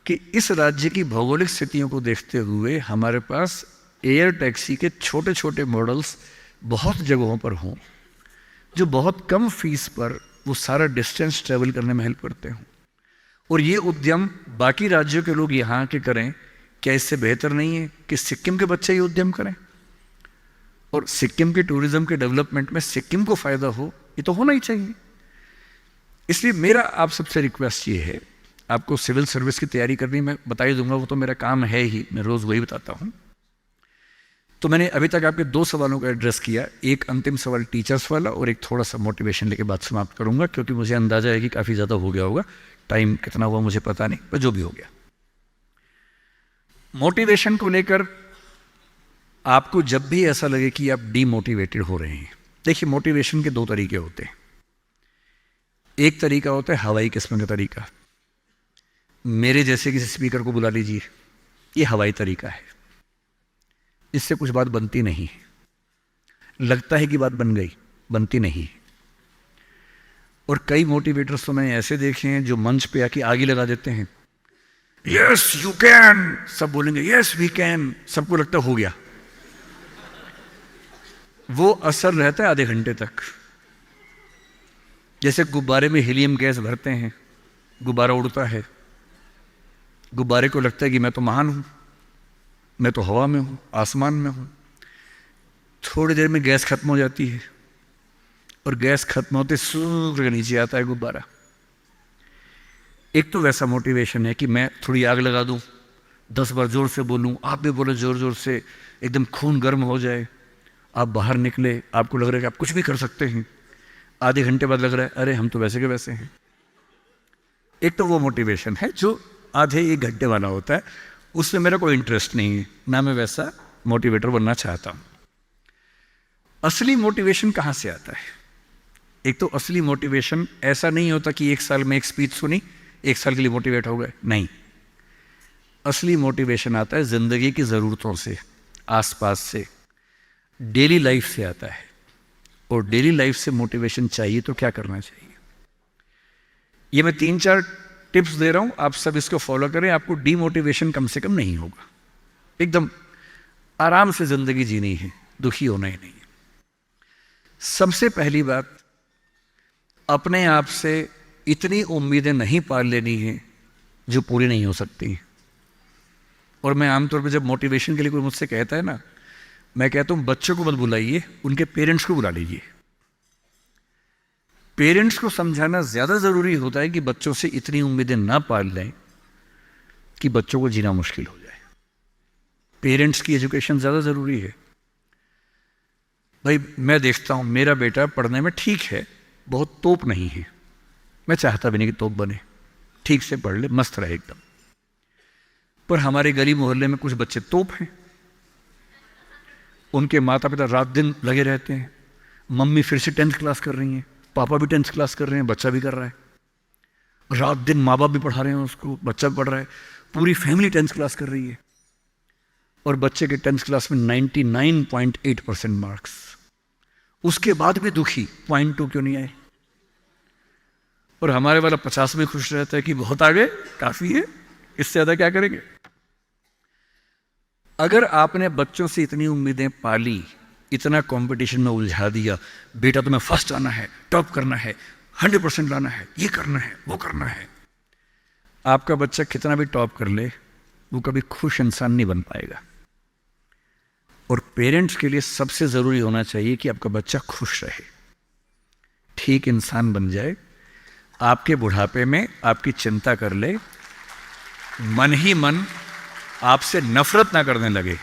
कि इस राज्य की भौगोलिक स्थितियों को देखते हुए हमारे पास एयर टैक्सी के छोटे छोटे मॉडल्स बहुत जगहों पर हों, जो बहुत कम फीस पर वो सारा डिस्टेंस ट्रेवल करने में हेल्प करते हों। और ये उद्यम बाकी राज्यों के लोग यहाँ के करें, क्या इससे बेहतर नहीं है कि सिक्किम के बच्चे ही उद्यम करें और सिक्किम के टूरिज्म के डेवलपमेंट में सिक्किम को फायदा हो? ये तो होना ही चाहिए। इसलिए मेरा आप सबसे रिक्वेस्ट ये है, आपको सिविल सर्विस की तैयारी करनी मैं बता ही दूंगा, वो तो मेरा काम है ही, मैं रोज़ वही बताता हूँ। तो मैंने अभी तक आपके 2 सवालों का एड्रेस किया, एक अंतिम सवाल टीचर्स वाला और एक थोड़ा सा मोटिवेशन लेके बात समाप्त करूंगा, क्योंकि मुझे अंदाजा है कि काफ़ी ज़्यादा हो गया होगा, टाइम कितना हुआ मुझे पता नहीं, पर जो भी हो गया। मोटिवेशन को लेकर आपको जब भी ऐसा लगे कि आप डीमोटिवेटेड हो रहे हैं, देखिए मोटिवेशन के 2 तरीके होते हैं। एक तरीका होता है हवाई किस्म का तरीका, मेरे जैसे किसी स्पीकर को बुला लीजिए, ये हवाई तरीका है, इससे कुछ बात बनती नहीं है, लगता है कि बात बन गई, बनती नहीं है। और कई मोटिवेटर्स तो मैंने ऐसे देखे हैं जो मंच पे आके आगे लगा देते हैं, यस यू कैन, सब बोलेंगे यस वी कैन, सबको लगता हो गया। वो असर रहता है आधे घंटे तक, जैसे गुब्बारे में हीलियम गैस भरते हैं, गुब्बारा उड़ता है, गुब्बारे को लगता है कि मैं तो महान हूं, मैं तो हवा में हूं, आसमान में हूं। थोड़ी देर में गैस खत्म हो जाती है और गैस खत्म होते सूर्य के नीचे आता है गुब्बारा। एक तो वैसा मोटिवेशन है कि मैं थोड़ी आग लगा दूं, 10 बार जोर से बोलूं, आप भी बोले जोर जोर से, एकदम खून गर्म हो जाए, आप बाहर निकले, आपको लग रहा है कि आप कुछ भी कर सकते हैं, आधे घंटे बाद लग रहा है अरे हम तो वैसे के वैसे हैं। एक तो वो मोटिवेशन है जो आधे 1 घंटे वाला होता है, उसमें मेरा कोई इंटरेस्ट नहीं है, ना मैं वैसा मोटिवेटर बनना चाहता हूं। असली मोटिवेशन कहां से आता है? एक तो असली मोटिवेशन ऐसा नहीं होता कि 1 साल में एक स्पीच सुनी, 1 साल के लिए मोटिवेट हो गए, नहीं। असली मोटिवेशन आता है जिंदगी की ज़रूरतों से, आसपास से, डेली लाइफ से आता है। और डेली लाइफ से मोटिवेशन चाहिए तो क्या करना चाहिए? ये मैं 3-4 टिप्स दे रहा हूं, आप सब इसको फॉलो करें, आपको डीमोटिवेशन कम से कम नहीं होगा। एकदम आराम से जिंदगी जीनी है, दुखी होना ही नहीं है। सबसे पहली बात, अपने आप से इतनी उम्मीदें नहीं पाल लेनी है जो पूरी नहीं हो सकती। और मैं आमतौर पर जब मोटिवेशन के लिए कोई मुझसे कहता है ना, मैं कहता हूं बच्चों को मत बुलाइए, उनके पेरेंट्स को बुला लीजिए। पेरेंट्स को समझाना ज्यादा जरूरी होता है कि बच्चों से इतनी उम्मीदें ना पाल लें कि बच्चों को जीना मुश्किल हो जाए। पेरेंट्स की एजुकेशन ज्यादा जरूरी है। भाई मैं देखता हूं मेरा बेटा पढ़ने में ठीक है, बहुत तोप नहीं है, मैं चाहता भी नहीं कि तोप बने, ठीक से पढ़ ले, मस्त रहे एकदम। पर हमारे गली मोहल्ले में कुछ बच्चे तोप हैं, उनके माता पिता रात दिन लगे रहते हैं, मम्मी फिर से 10th क्लास कर रही हैं, पापा भी 10th क्लास कर रहे हैं, बच्चा भी कर रहा है, रात दिन माँ बाप भी पढ़ा रहे हैं उसको, बच्चा भी पढ़ रहा है, पूरी फैमिली 10th क्लास कर रही है। और बच्चे के 10th क्लास में 99.8% मार्क्स, उसके बाद भी दुखी, 0.2 क्यों नहीं आए? और हमारे वाला 50 में खुश रहता है कि बहुत आ गए, काफी है, इससे ज्यादा क्या करेंगे? अगर आपने बच्चों से इतनी उम्मीदें पाली, इतना कंपटीशन में उलझा दिया, बेटा तुम्हें फर्स्ट आना है, टॉप करना है, 100% लाना है, ये करना है, वो करना है, आपका बच्चा कितना भी टॉप कर ले, वो कभी खुश इंसान नहीं बन पाएगा। और पेरेंट्स के लिए सबसे जरूरी होना चाहिए कि आपका बच्चा खुश रहे, ठीक इंसान बन जाए, आपके बुढ़ापे में आपकी चिंता कर ले, मन ही मन आपसे नफरत ना करने लगे।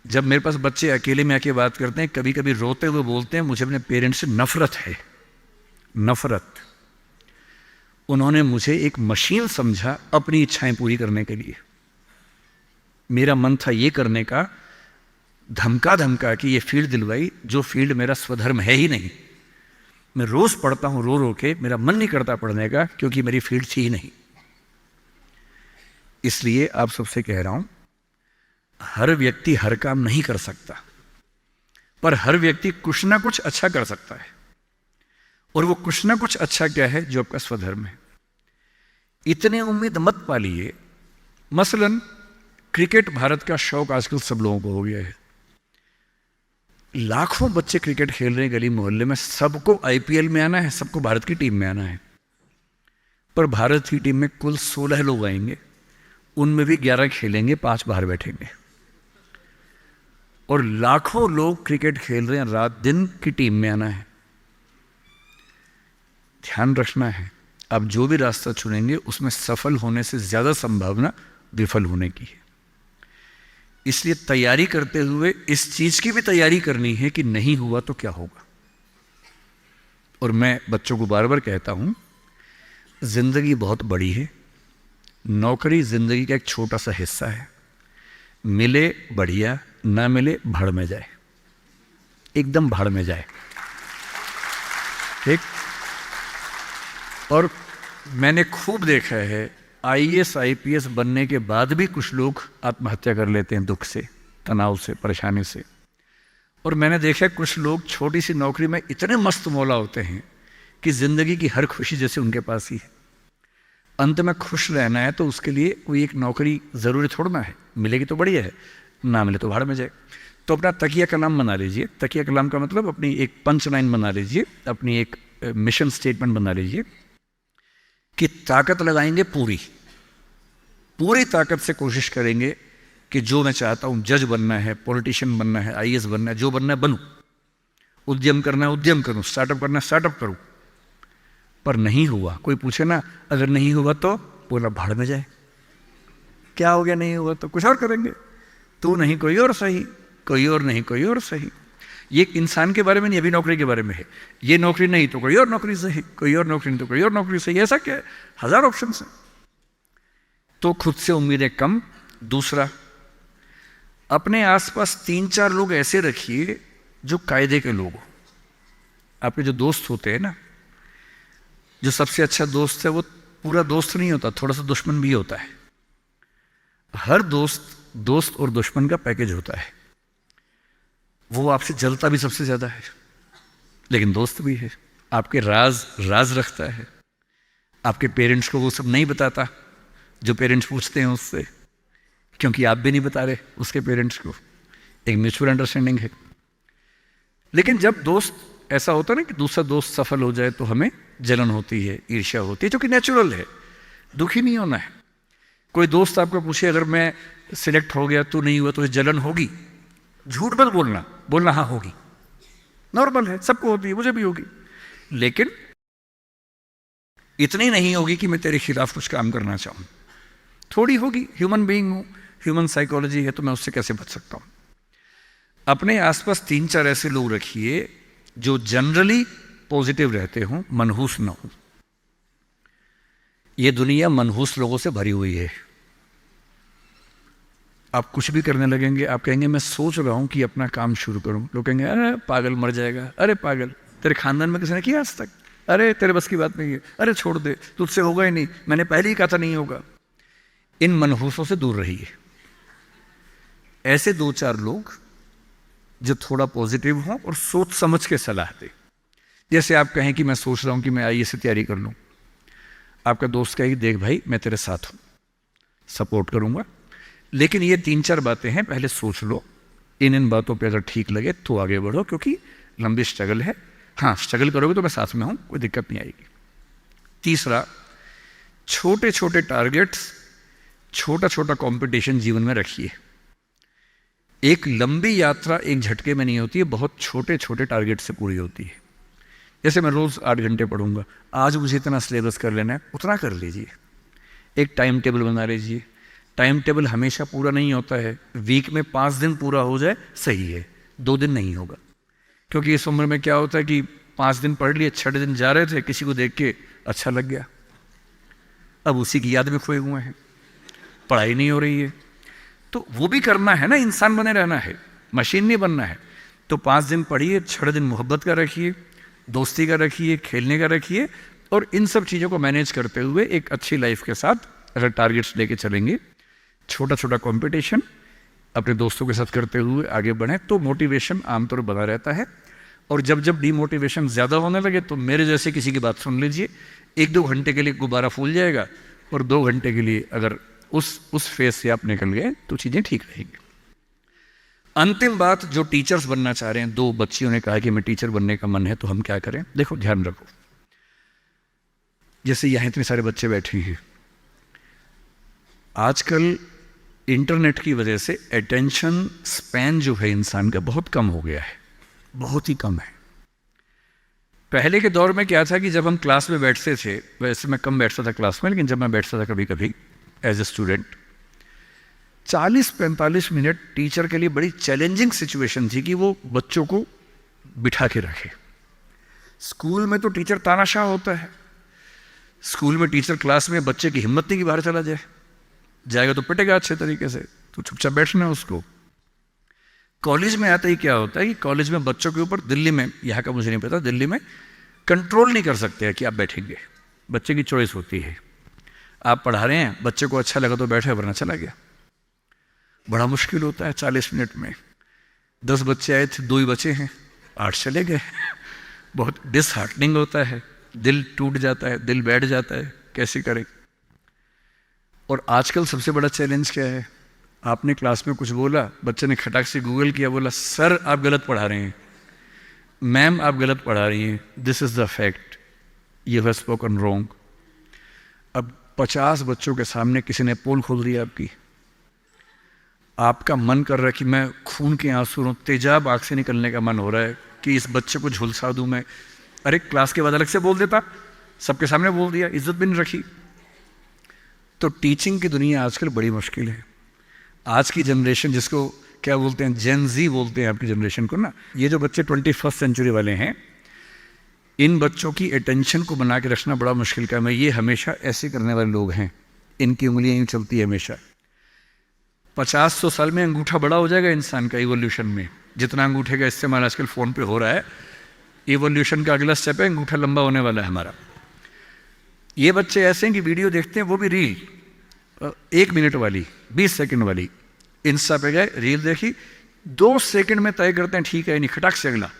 जब मेरे पास बच्चे अकेले में आके बात करते हैं, कभी कभी रोते हुए बोलते हैं मुझे अपने पेरेंट्स से नफरत है, नफरत। उन्होंने मुझे एक मशीन समझा अपनी इच्छाएं पूरी करने के लिए। मेरा मन था ये करने का, धमका धमका कि ये फील्ड दिलवाई जो फील्ड मेरा स्वधर्म है ही नहीं। मैं रोज पढ़ता हूं रो रो के, मेरा मन नहीं करता पढ़ने का क्योंकि मेरी फील्ड थी ही नहीं। इसलिए आप सबसे कह रहा हूं, हर व्यक्ति हर काम नहीं कर सकता, पर हर व्यक्ति कुछ ना कुछ अच्छा कर सकता है। और वो कुछ ना कुछ अच्छा क्या है? जो आपका स्वधर्म है। इतने उम्मीद मत पालिए। मसलन क्रिकेट भारत का शौक आजकल सब लोगों को हो गया है, लाखों बच्चे क्रिकेट खेल रहे हैं गली मोहल्ले में, सबको आईपीएल में आना है, सबको भारत की टीम में आना है। पर भारत की टीम में कुल 16 लोग आएंगे, उनमें भी 11 खेलेंगे, 5 बाहर बैठेंगे। और लाखों लोग क्रिकेट खेल रहे हैं, रात दिन की टीम में आना है। ध्यान रखना है, आप जो भी रास्ता चुनेंगे उसमें सफल होने से ज़्यादा संभावना विफल होने की है। इसलिए तैयारी करते हुए इस चीज़ की भी तैयारी करनी है कि नहीं हुआ तो क्या होगा। और मैं बच्चों को बार बार कहता हूँ, ज़िंदगी बहुत बड़ी है, नौकरी ज़िंदगी का एक छोटा सा हिस्सा है। मिले बढ़िया, ना मिले भाड़ में जाए, एकदम भाड़ में जाए, ठीक। और मैंने खूब देखा है, आईएएस आईपीएस बनने के बाद भी कुछ लोग आत्महत्या कर लेते हैं, दुख से, तनाव से, परेशानी से। और मैंने देखा है कुछ लोग छोटी सी नौकरी में इतने मस्त मौला होते हैं कि ज़िंदगी की हर खुशी जैसे उनके पास ही है। अंत में खुश रहना है तो उसके लिए कोई एक नौकरी ज़रूरी छोड़ना है, मिलेगी तो बढ़िया है, ना मिले तो भाड़ में जाए। तो अपना तकिया कलाम बना लीजिए। तकिया कलाम का मतलब अपनी एक पंच लाइन बना लीजिए, अपनी एक मिशन स्टेटमेंट बना लीजिए कि ताकत लगाएंगे, पूरी ताकत से कोशिश करेंगे कि जो मैं चाहता हूँ, जज बनना है, पॉलिटिशियन बनना है, आईएएस बनना है, जो बनना है बनूँ, उद्यम करना है उद्यम करूँ, स्टार्टअप करना है स्टार्टअप करूँ। पर नहीं हुआ, कोई पूछे ना अगर नहीं हुआ तो बोला भाड़ में जाए। क्या हो गया, नहीं हुआ तो कुछ और करेंगे, तू नहीं कोई और सही, कोई और नहीं कोई और सही। ये इंसान के बारे में नहीं, अभी नौकरी के बारे में है। ये नौकरी नहीं तो कोई और नौकरी सही, कोई और नौकरी नहीं तो कोई और नौकरी सही, ऐसा क्या है, हजार ऑप्शन है। तो खुद से उम्मीदें कम। दूसरा, अपने आसपास 3-4 लोग ऐसे रखिए जो कायदे के लोग हो। आपके जो दोस्त होते हैं ना, जो सबसे अच्छा दोस्त है वो पूरा दोस्त नहीं होता, थोड़ा सा दुश्मन भी होता है। हर दोस्त और दुश्मन का पैकेज होता है। वो आपसे जलता भी सबसे ज्यादा है, लेकिन दोस्त भी है। आपके राज रखता है। आपके पेरेंट्स को वो सब नहीं बताता जो पेरेंट्स पूछते हैं उससे, क्योंकि आप भी नहीं बता रहे उसके पेरेंट्स को। एक म्यूचुअल अंडरस्टैंडिंग है। लेकिन जब दोस्त ऐसा होता है ना कि दूसरा दोस्त सफल हो जाए तो हमें जलन होती है, ईर्ष्या होती है, जो कि नेचुरल है। दुखी नहीं होना है। कोई दोस्त आपको पूछे अगर मैं सिलेक्ट हो गया तो नहीं हुआ तो जलन होगी, झूठ मत बोलना हाँ होगी, नॉर्मल है, सबको होती है, मुझे भी होगी। लेकिन इतनी नहीं होगी कि मैं तेरे खिलाफ कुछ काम करना चाहूं। थोड़ी होगी, ह्यूमन बीइंग हूं, ह्यूमन साइकोलॉजी है, तो मैं उससे कैसे बच सकता हूं। अपने आसपास 3-4 ऐसे लोग रखिए जो जनरली पॉजिटिव रहते हों, मनहूस ना हो। यह दुनिया मनहूस लोगों से भरी हुई है। आप कुछ भी करने लगेंगे, आप कहेंगे मैं सोच रहा हूं कि अपना काम शुरू करूं, लोग कहेंगे अरे पागल मर जाएगा, अरे पागल, तेरे खानदान में किसी ने किया आज तक, अरे तेरे बस की बात नहीं है, अरे छोड़ दे, तुझसे होगा ही नहीं, मैंने पहले ही कहा था नहीं होगा। इन मनहूसों से दूर रहिए। ऐसे 2-4 लोग जो थोड़ा पॉजिटिव हों और सोच समझ के सलाह दे। जैसे आप कहें कि मैं सोच रहा हूं कि मैं आईएएस की तैयारी कर लूं, आपका दोस्त कहेगी देख भाई मैं तेरे साथ हूं, सपोर्ट करूंगा, लेकिन ये 3-4 बातें हैं, पहले सोच लो। इन बातों पे अगर ठीक लगे तो आगे बढ़ो, क्योंकि लंबी स्ट्रगल है। हाँ, स्ट्रगल करोगे तो मैं साथ में हूं, कोई दिक्कत नहीं आएगी। तीसरा, छोटे छोटे टारगेट्स, छोटा छोटा कंपटीशन जीवन में रखिए। एक लंबी यात्रा एक झटके में नहीं होती है, बहुत छोटे छोटे टारगेट से पूरी होती है। जैसे मैं रोज 8 घंटे पढ़ूंगा, आज मुझे इतना सिलेबस कर लेना है, उतना कर लीजिए। एक टाइम टेबल बना लीजिए। टाइम टेबल हमेशा पूरा नहीं होता है, वीक में 5 दिन पूरा हो जाए सही है, 2 दिन नहीं होगा। क्योंकि इस उम्र में क्या होता है कि 5 दिन पढ़ लिए, 6 दिन जा रहे थे, किसी को देख के अच्छा लग गया, अब उसी की याद में खोए हुए हैं, पढ़ाई नहीं हो रही है। तो वो भी करना है ना, इंसान बने रहना है, मशीन नहीं बनना है। तो 5 दिन पढ़िए, 6 दिन मोहब्बत का रखिए, दोस्ती का रखिए, खेलने का रखिए, और इन सब चीज़ों को मैनेज करते हुए एक अच्छी लाइफ के साथ अगर टारगेट्स लेके चलेंगे, छोटा छोटा कंपटीशन अपने दोस्तों के साथ करते हुए आगे बढ़ें, तो मोटिवेशन आमतौर पर बना रहता है। और जब जब डीमोटिवेशन ज़्यादा होने लगे तो मेरे जैसे किसी की बात सुन लीजिए, 1-2 घंटे के लिए गुब्बारा फूल जाएगा, और 2 घंटे के लिए अगर उस फेज से आप निकल गए तो चीज़ें ठीक रहेंगी। अंतिम बात, जो टीचर्स बनना चाह रहे हैं, 2 बच्चियों ने कहा कि मैं टीचर बनने का मन है, तो हम क्या करें। देखो, ध्यान रखो, जैसे यहाँ इतने सारे बच्चे बैठे हैं, आजकल इंटरनेट की वजह से अटेंशन स्पैन जो है इंसान का बहुत कम हो गया है, बहुत ही कम है। पहले के दौर में क्या था कि जब हम क्लास में बैठते थे, वैसे मैं कम बैठता था क्लास में, लेकिन जब मैं बैठता था कभी कभी as a student, 40-45 minute teacher के लिए बड़ी चैलेंजिंग सिचुएशन थी कि वो बच्चों को बिठा के रखे। स्कूल में तो टीचर तानाशाह होता है, स्कूल में टीचर क्लास में बच्चे की हिम्मत नहीं कि बाहर चला जाए, जाएगा तो पिटेगा अच्छे तरीके से, तो चुपचाप बैठना है उसको। कॉलेज में आते ही क्या होता है कि कॉलेज में बच्चों के ऊपर, दिल्ली में, यहाँ का मुझे नहीं पता, दिल्ली में कंट्रोल नहीं कर सकते हैं कि आप बैठेंगे, बच्चे की चॉइस होती है। आप पढ़ा रहे हैं, बच्चे को अच्छा लगा तो बैठे, वरना चला गया। बड़ा मुश्किल होता है 40 मिनट में। 10 बच्चे आए थे, 2 ही बचे हैं, 8 चले गए। बहुत डिसहार्टनिंग होता है, दिल टूट जाता है, दिल बैठ जाता है, कैसे करें। और आजकल सबसे बड़ा चैलेंज क्या है, आपने क्लास में कुछ बोला, बच्चे ने खटाक से गूगल किया, बोला सर आप गलत पढ़ा रहे हैं, मैम आप गलत पढ़ा रही हैं, this is the fact, you have spoken wrong. अब 50 बच्चों के सामने किसी ने पोल खोल दिया आपकी, आपका मन कर रहा है कि मैं खून के आंसू रो, तेजाब आंख से निकलने का मन हो रहा है कि इस बच्चे को झुलसा दूं मैं। अरे क्लास के बाद अलग से बोल देता, सबके सामने बोल दिया, इज्जत भी नहीं रखी। तो टीचिंग की दुनिया आजकल बड़ी मुश्किल है। आज की जनरेशन, जिसको क्या बोलते हैं, जेन जी बोलते हैं आपकी जनरेशन को ना, ये जो बच्चे 21st सेंचुरी वाले हैं, इन बच्चों की अटेंशन को बना के रखना बड़ा मुश्किल काम है। ये हमेशा ऐसे करने वाले लोग हैं, इनकी उंगलियां यूँ चलती है हमेशा। 50-100 साल में अंगूठा बड़ा हो जाएगा इंसान का इवोल्यूशन में, जितना अंगूठे का इस्तेमाल आजकल फ़ोन पे हो रहा है, इवोल्यूशन का अगला स्टेप है, अंगूठा लंबा होने वाला है हमारा। ये बच्चे ऐसे हैं कि वीडियो देखते हैं, वो भी रील 1 मिनट वाली, 20 सेकंड वाली, इंस्टा पे गए, रील देखी, 2 सेकंड में तय करते हैं ठीक है नहीं, खटाक से अगला,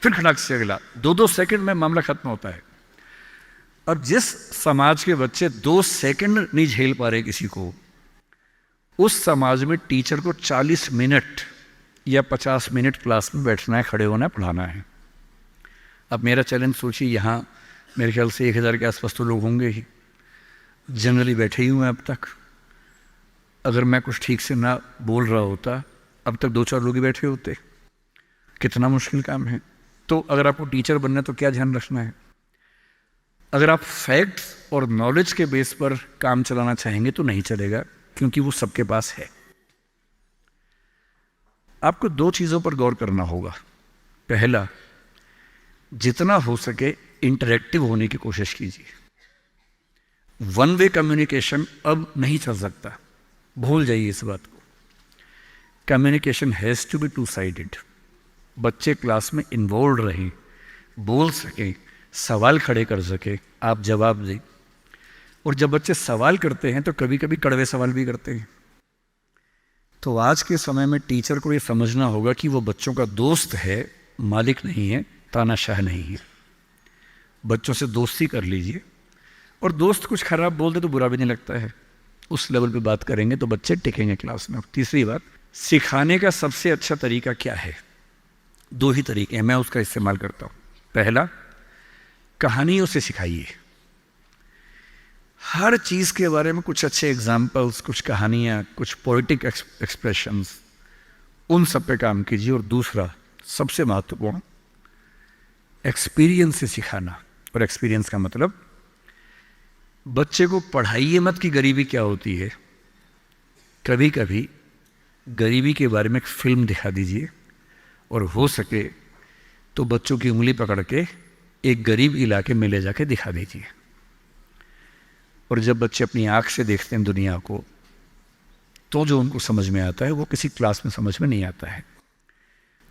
फिर खटाक से अगला, 2-2 सेकंड में मामला खत्म होता है। अब जिस समाज के बच्चे 2 सेकंड नहीं झेल पा रहे किसी को, उस समाज में टीचर को 40 मिनट या 50 मिनट क्लास में बैठना है, खड़े होना है, पढ़ाना है। अब मेरा चैलेंज सोचिए, यहाँ मेरे ख्याल से 1000 के आसपास तो लोग होंगे ही, जनरली बैठे ही हुए अब तक। अगर मैं कुछ ठीक से ना बोल रहा होता, अब तक 2-4 लोग ही बैठे होते। कितना मुश्किल काम है। तो अगर आपको टीचर बनना है तो क्या ध्यान रखना है, अगर आप फैक्ट्स और नॉलेज के बेस पर काम चलाना चाहेंगे तो नहीं चलेगा, क्योंकि वो सबके पास है। आपको 2 चीज़ों पर गौर करना होगा। पहला, जितना हो सके इंटरेक्टिव होने की कोशिश कीजिए। वन वे कम्युनिकेशन अब नहीं चल सकता, भूल जाइए इस बात को। Communication has to be 2 sided. बच्चे क्लास में इन्वॉल्व रहें, बोल सकें, सवाल खड़े कर सकें, आप जवाब दें। और जब बच्चे सवाल करते हैं तो कभी कभी कड़वे सवाल भी करते हैं। तो आज के समय में टीचर को ये समझना होगा कि वो बच्चों का दोस्त है, मालिक नहीं है, तानाशाह नहीं है। बच्चों से दोस्ती कर लीजिए, और दोस्त कुछ खराब बोल दे तो बुरा भी नहीं लगता है, उस लेवल पे बात करेंगे तो बच्चे टिकेंगे क्लास में। तीसरी बात, सिखाने का सबसे अच्छा तरीका क्या है? 2 ही तरीके हैं, मैं उसका इस्तेमाल करता हूँ। पहला, कहानियों से सिखाइए। हर चीज़ के बारे में कुछ अच्छे एग्जाम्पल्स, कुछ कहानियाँ, कुछ पोइटिक एक्सप्रेशंस, उन सब पे काम कीजिए। और दूसरा, सबसे महत्वपूर्ण, एक्सपीरियंस से सिखाना। और एक्सपीरियंस का मतलब, बच्चे को पढ़ाइए मत कि गरीबी क्या होती है, कभी कभी गरीबी के बारे में एक फिल्म दिखा दीजिए, और हो सके तो बच्चों की उंगली पकड़ के एक गरीब इलाके में ले जाके दिखा दीजिए। और जब बच्चे अपनी आँख से देखते हैं दुनिया को, तो जो उनको समझ में आता है वो किसी क्लास में समझ में नहीं आता है।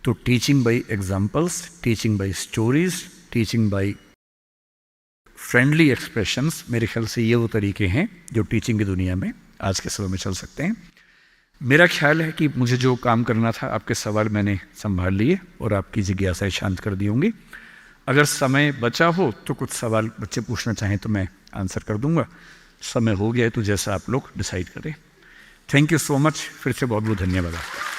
तो teaching bye examples, teaching bye stories, teaching bye friendly expressions, मेरे ख्याल से ये वो तरीके हैं जो टीचिंग की दुनिया में आज के समय में चल सकते हैं। मेरा ख्याल है कि मुझे जो काम करना था, आपके सवाल मैंने संभाल लिए और आपकी जिज्ञासाएं शांत कर दी होंगी। अगर समय बचा हो तो कुछ सवाल बच्चे पूछना चाहें तो मैं आंसर कर दूंगा। समय हो गया है तो जैसा आप लोग डिसाइड करें। थैंक यू सो मच, फिर से बहुत बहुत धन्यवाद आपका।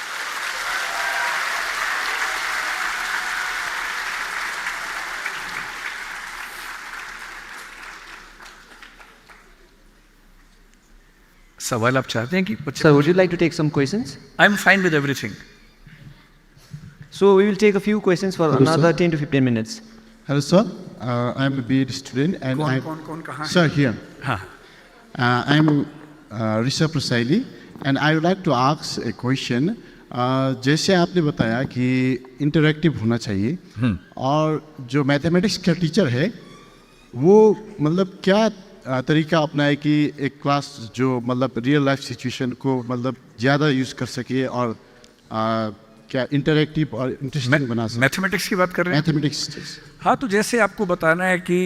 सवाल आप चाहते हैं कि Sir, would you like to take some questions? I am fine with everything. So we will take a few questions for Hello, another sir. 10 to 15 minutes. Hello, sir. I'm a B.Ed student, and कौन कहाँ है? sir here. हाँ. I'm Rishabh Prasaili, and I would like to ask a question. जैसे आपने बताया कि इंटरैक्टिव होना चाहिए, और जो मैथमेटिक्स का टीचर है वो मतलब क्या तरीका अपनाए कि एक क्लास जो मतलब रियल लाइफ सिचुएशन को मतलब ज़्यादा यूज़ कर सके और क्या इंटरैक्टिव और इंटरेस्टिंग बना सके. मैथमेटिक्स की बात कर रहे हैं. मैथमेटिक्स. हाँ, तो जैसे आपको बताना है कि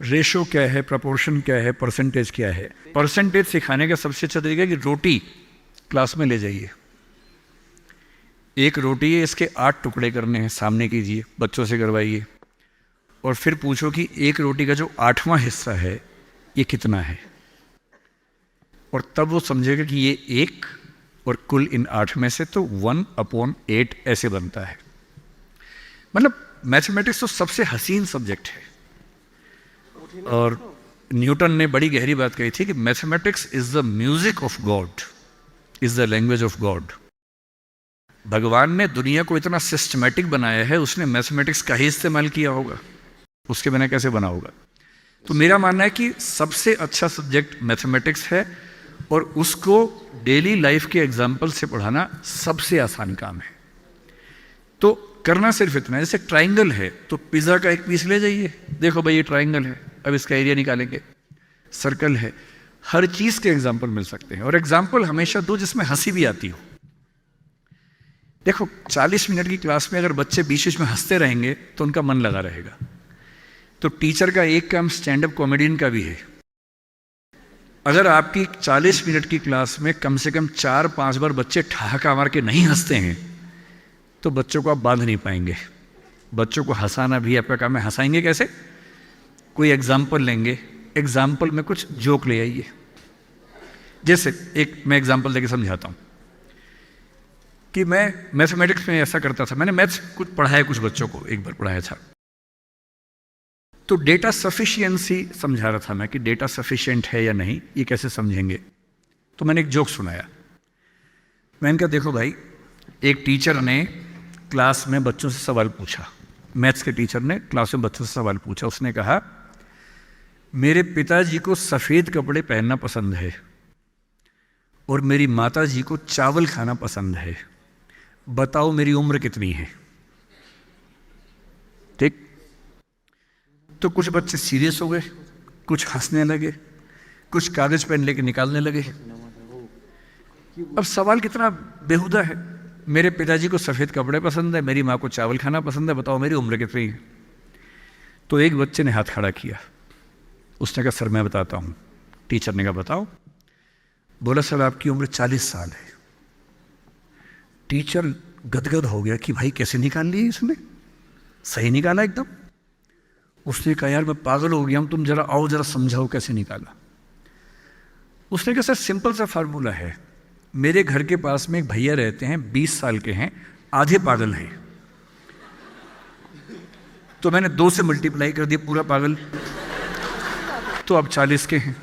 रेशो क्या है, प्रपोर्शन क्या है, परसेंटेज क्या है. परसेंटेज सिखाने का सबसे अच्छा तरीका है कि रोटी क्लास में ले जाइए. एक रोटी है, इसके 8 टुकड़े करने हैं, सामने कीजिए, बच्चों से करवाइए, और फिर पूछो कि एक रोटी का जो 8वां हिस्सा है ये कितना है, और तब वो समझेगा कि ये 1 और कुल इन 8 में से तो 1/8 ऐसे बनता है. मतलब मैथमेटिक्स तो सबसे हसीन सब्जेक्ट है. और न्यूटन ने बड़ी गहरी बात कही थी कि mathematics is the music of God, is the language of God. भगवान ने दुनिया को इतना सिस्टमैटिक बनाया है, उसने मैथमेटिक्स का ही इस्तेमाल किया होगा, उसके बिना कैसे बना होगा. तो मेरा मानना है कि सबसे अच्छा सब्जेक्ट मैथमेटिक्स है, और उसको डेली लाइफ के एग्जाम्पल से पढ़ाना सबसे आसान काम है. तो करना सिर्फ इतना है, जैसे ट्राइंगल है तो पिज़्ज़ा का एक पीस ले जाइए, देखो भाई ये ट्राइंगल है, अब इसका एरिया निकालेंगे. सर्कल है, हर चीज़ के एग्जाम्पल मिल सकते हैं, और एग्जाम्पल हमेशा दो जिसमें हंसी भी आती हो. देखो 40 मिनट की क्लास में अगर बच्चे बीच बीच में हंसते रहेंगे तो उनका मन लगा रहेगा. तो टीचर का एक काम स्टैंड अप कॉमेडियन का भी है. अगर आपकी 40 मिनट की क्लास में कम से कम 4-5 बार बच्चे ठहाका मार के नहीं हंसते हैं तो बच्चों को आप बांध नहीं पाएंगे. बच्चों को हंसाना भी आपका काम है. हंसाएंगे कैसे? कोई एग्जाम्पल लेंगे, एग्जाम्पल में कुछ जोक ले आइए. जैसे एक मैं एग्जाम्पल देके समझाता हूँ कि मैं मैथमेटिक्स में ऐसा करता था. मैंने मैथ्स कुछ पढ़ाया, कुछ बच्चों को एक बार पढ़ाया था. तो डेटा सफिशिएंसी समझा रहा था मैं कि डेटा सफिशिएंट है या नहीं, ये कैसे समझेंगे. तो मैंने एक जोक सुनाया. मैंने कहा देखो भाई, एक टीचर ने क्लास में बच्चों से सवाल पूछा. मैथ्स के टीचर ने क्लास में बच्चों से सवाल पूछा. उसने कहा मेरे पिताजी को सफ़ेद कपड़े पहनना पसंद है और मेरी माता जी को चावल खाना पसंद है, बताओ मेरी उम्र कितनी है. ठीक. तो कुछ बच्चे सीरियस हो गए, कुछ हंसने लगे, कुछ कागज पेन लेके निकालने लगे. अब सवाल कितना बेहुदा है. मेरे पिताजी को सफ़ेद कपड़े पसंद है, मेरी माँ को चावल खाना पसंद है, बताओ मेरी उम्र कितनी है. तो एक बच्चे ने हाथ खड़ा किया. उसने कहा सर मैं बताता हूँ. टीचर ने कहा बताओ. बोला सर आपकी उम्र 40 साल है. टीचर गदगद हो गया कि भाई कैसे निकाल ली इसने, सही निकाला एकदम. उसने कहा यार मैं पागल हो गया हूँ, तुम जरा आओ जरा समझाओ कैसे निकाला. उसने कहा सर सिंपल सा फार्मूला है, मेरे घर के पास में एक भैया रहते हैं, 20 साल के हैं, आधे पागल हैं, तो मैंने 2 से मल्टीप्लाई कर दिया, पूरा पागल, तो अब 40 के हैं.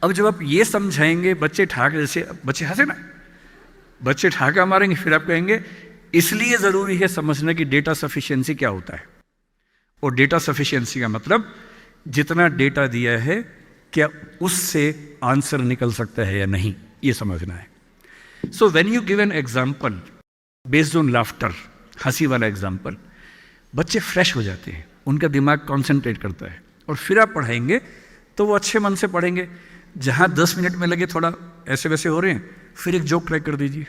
अब जब आप ये समझाएंगे, बच्चे ठाक, जैसे बच्चे हंसे ना, बच्चे ठाका मारेंगे, फिर आप कहेंगे इसलिए ज़रूरी है समझना कि डेटा सफिशिएंसी क्या होता है. और डेटा सफिशिएंसी का मतलब जितना डेटा दिया है क्या उससे आंसर निकल सकता है या नहीं, ये समझना है. So when you give an example based on laughter, हंसी वाला एग्जाम्पल, बच्चे फ्रेश हो जाते हैं, उनका दिमाग कॉन्सेंट्रेट करता है, और फिर आप पढ़ाएंगे तो वो अच्छे मन से पढ़ेंगे. जहाँ 10 मिनट में लगे थोड़ा ऐसे वैसे हो रहे हैं, फिर एक जोक ट्राई कर दीजिए.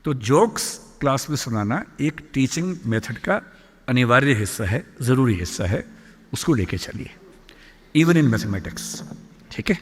तो जोक्स क्लास में सुनाना एक टीचिंग मेथड का अनिवार्य हिस्सा है, ज़रूरी हिस्सा है. उसको लेके चलिए, इवन इन मैथमेटिक्स. ठीक है.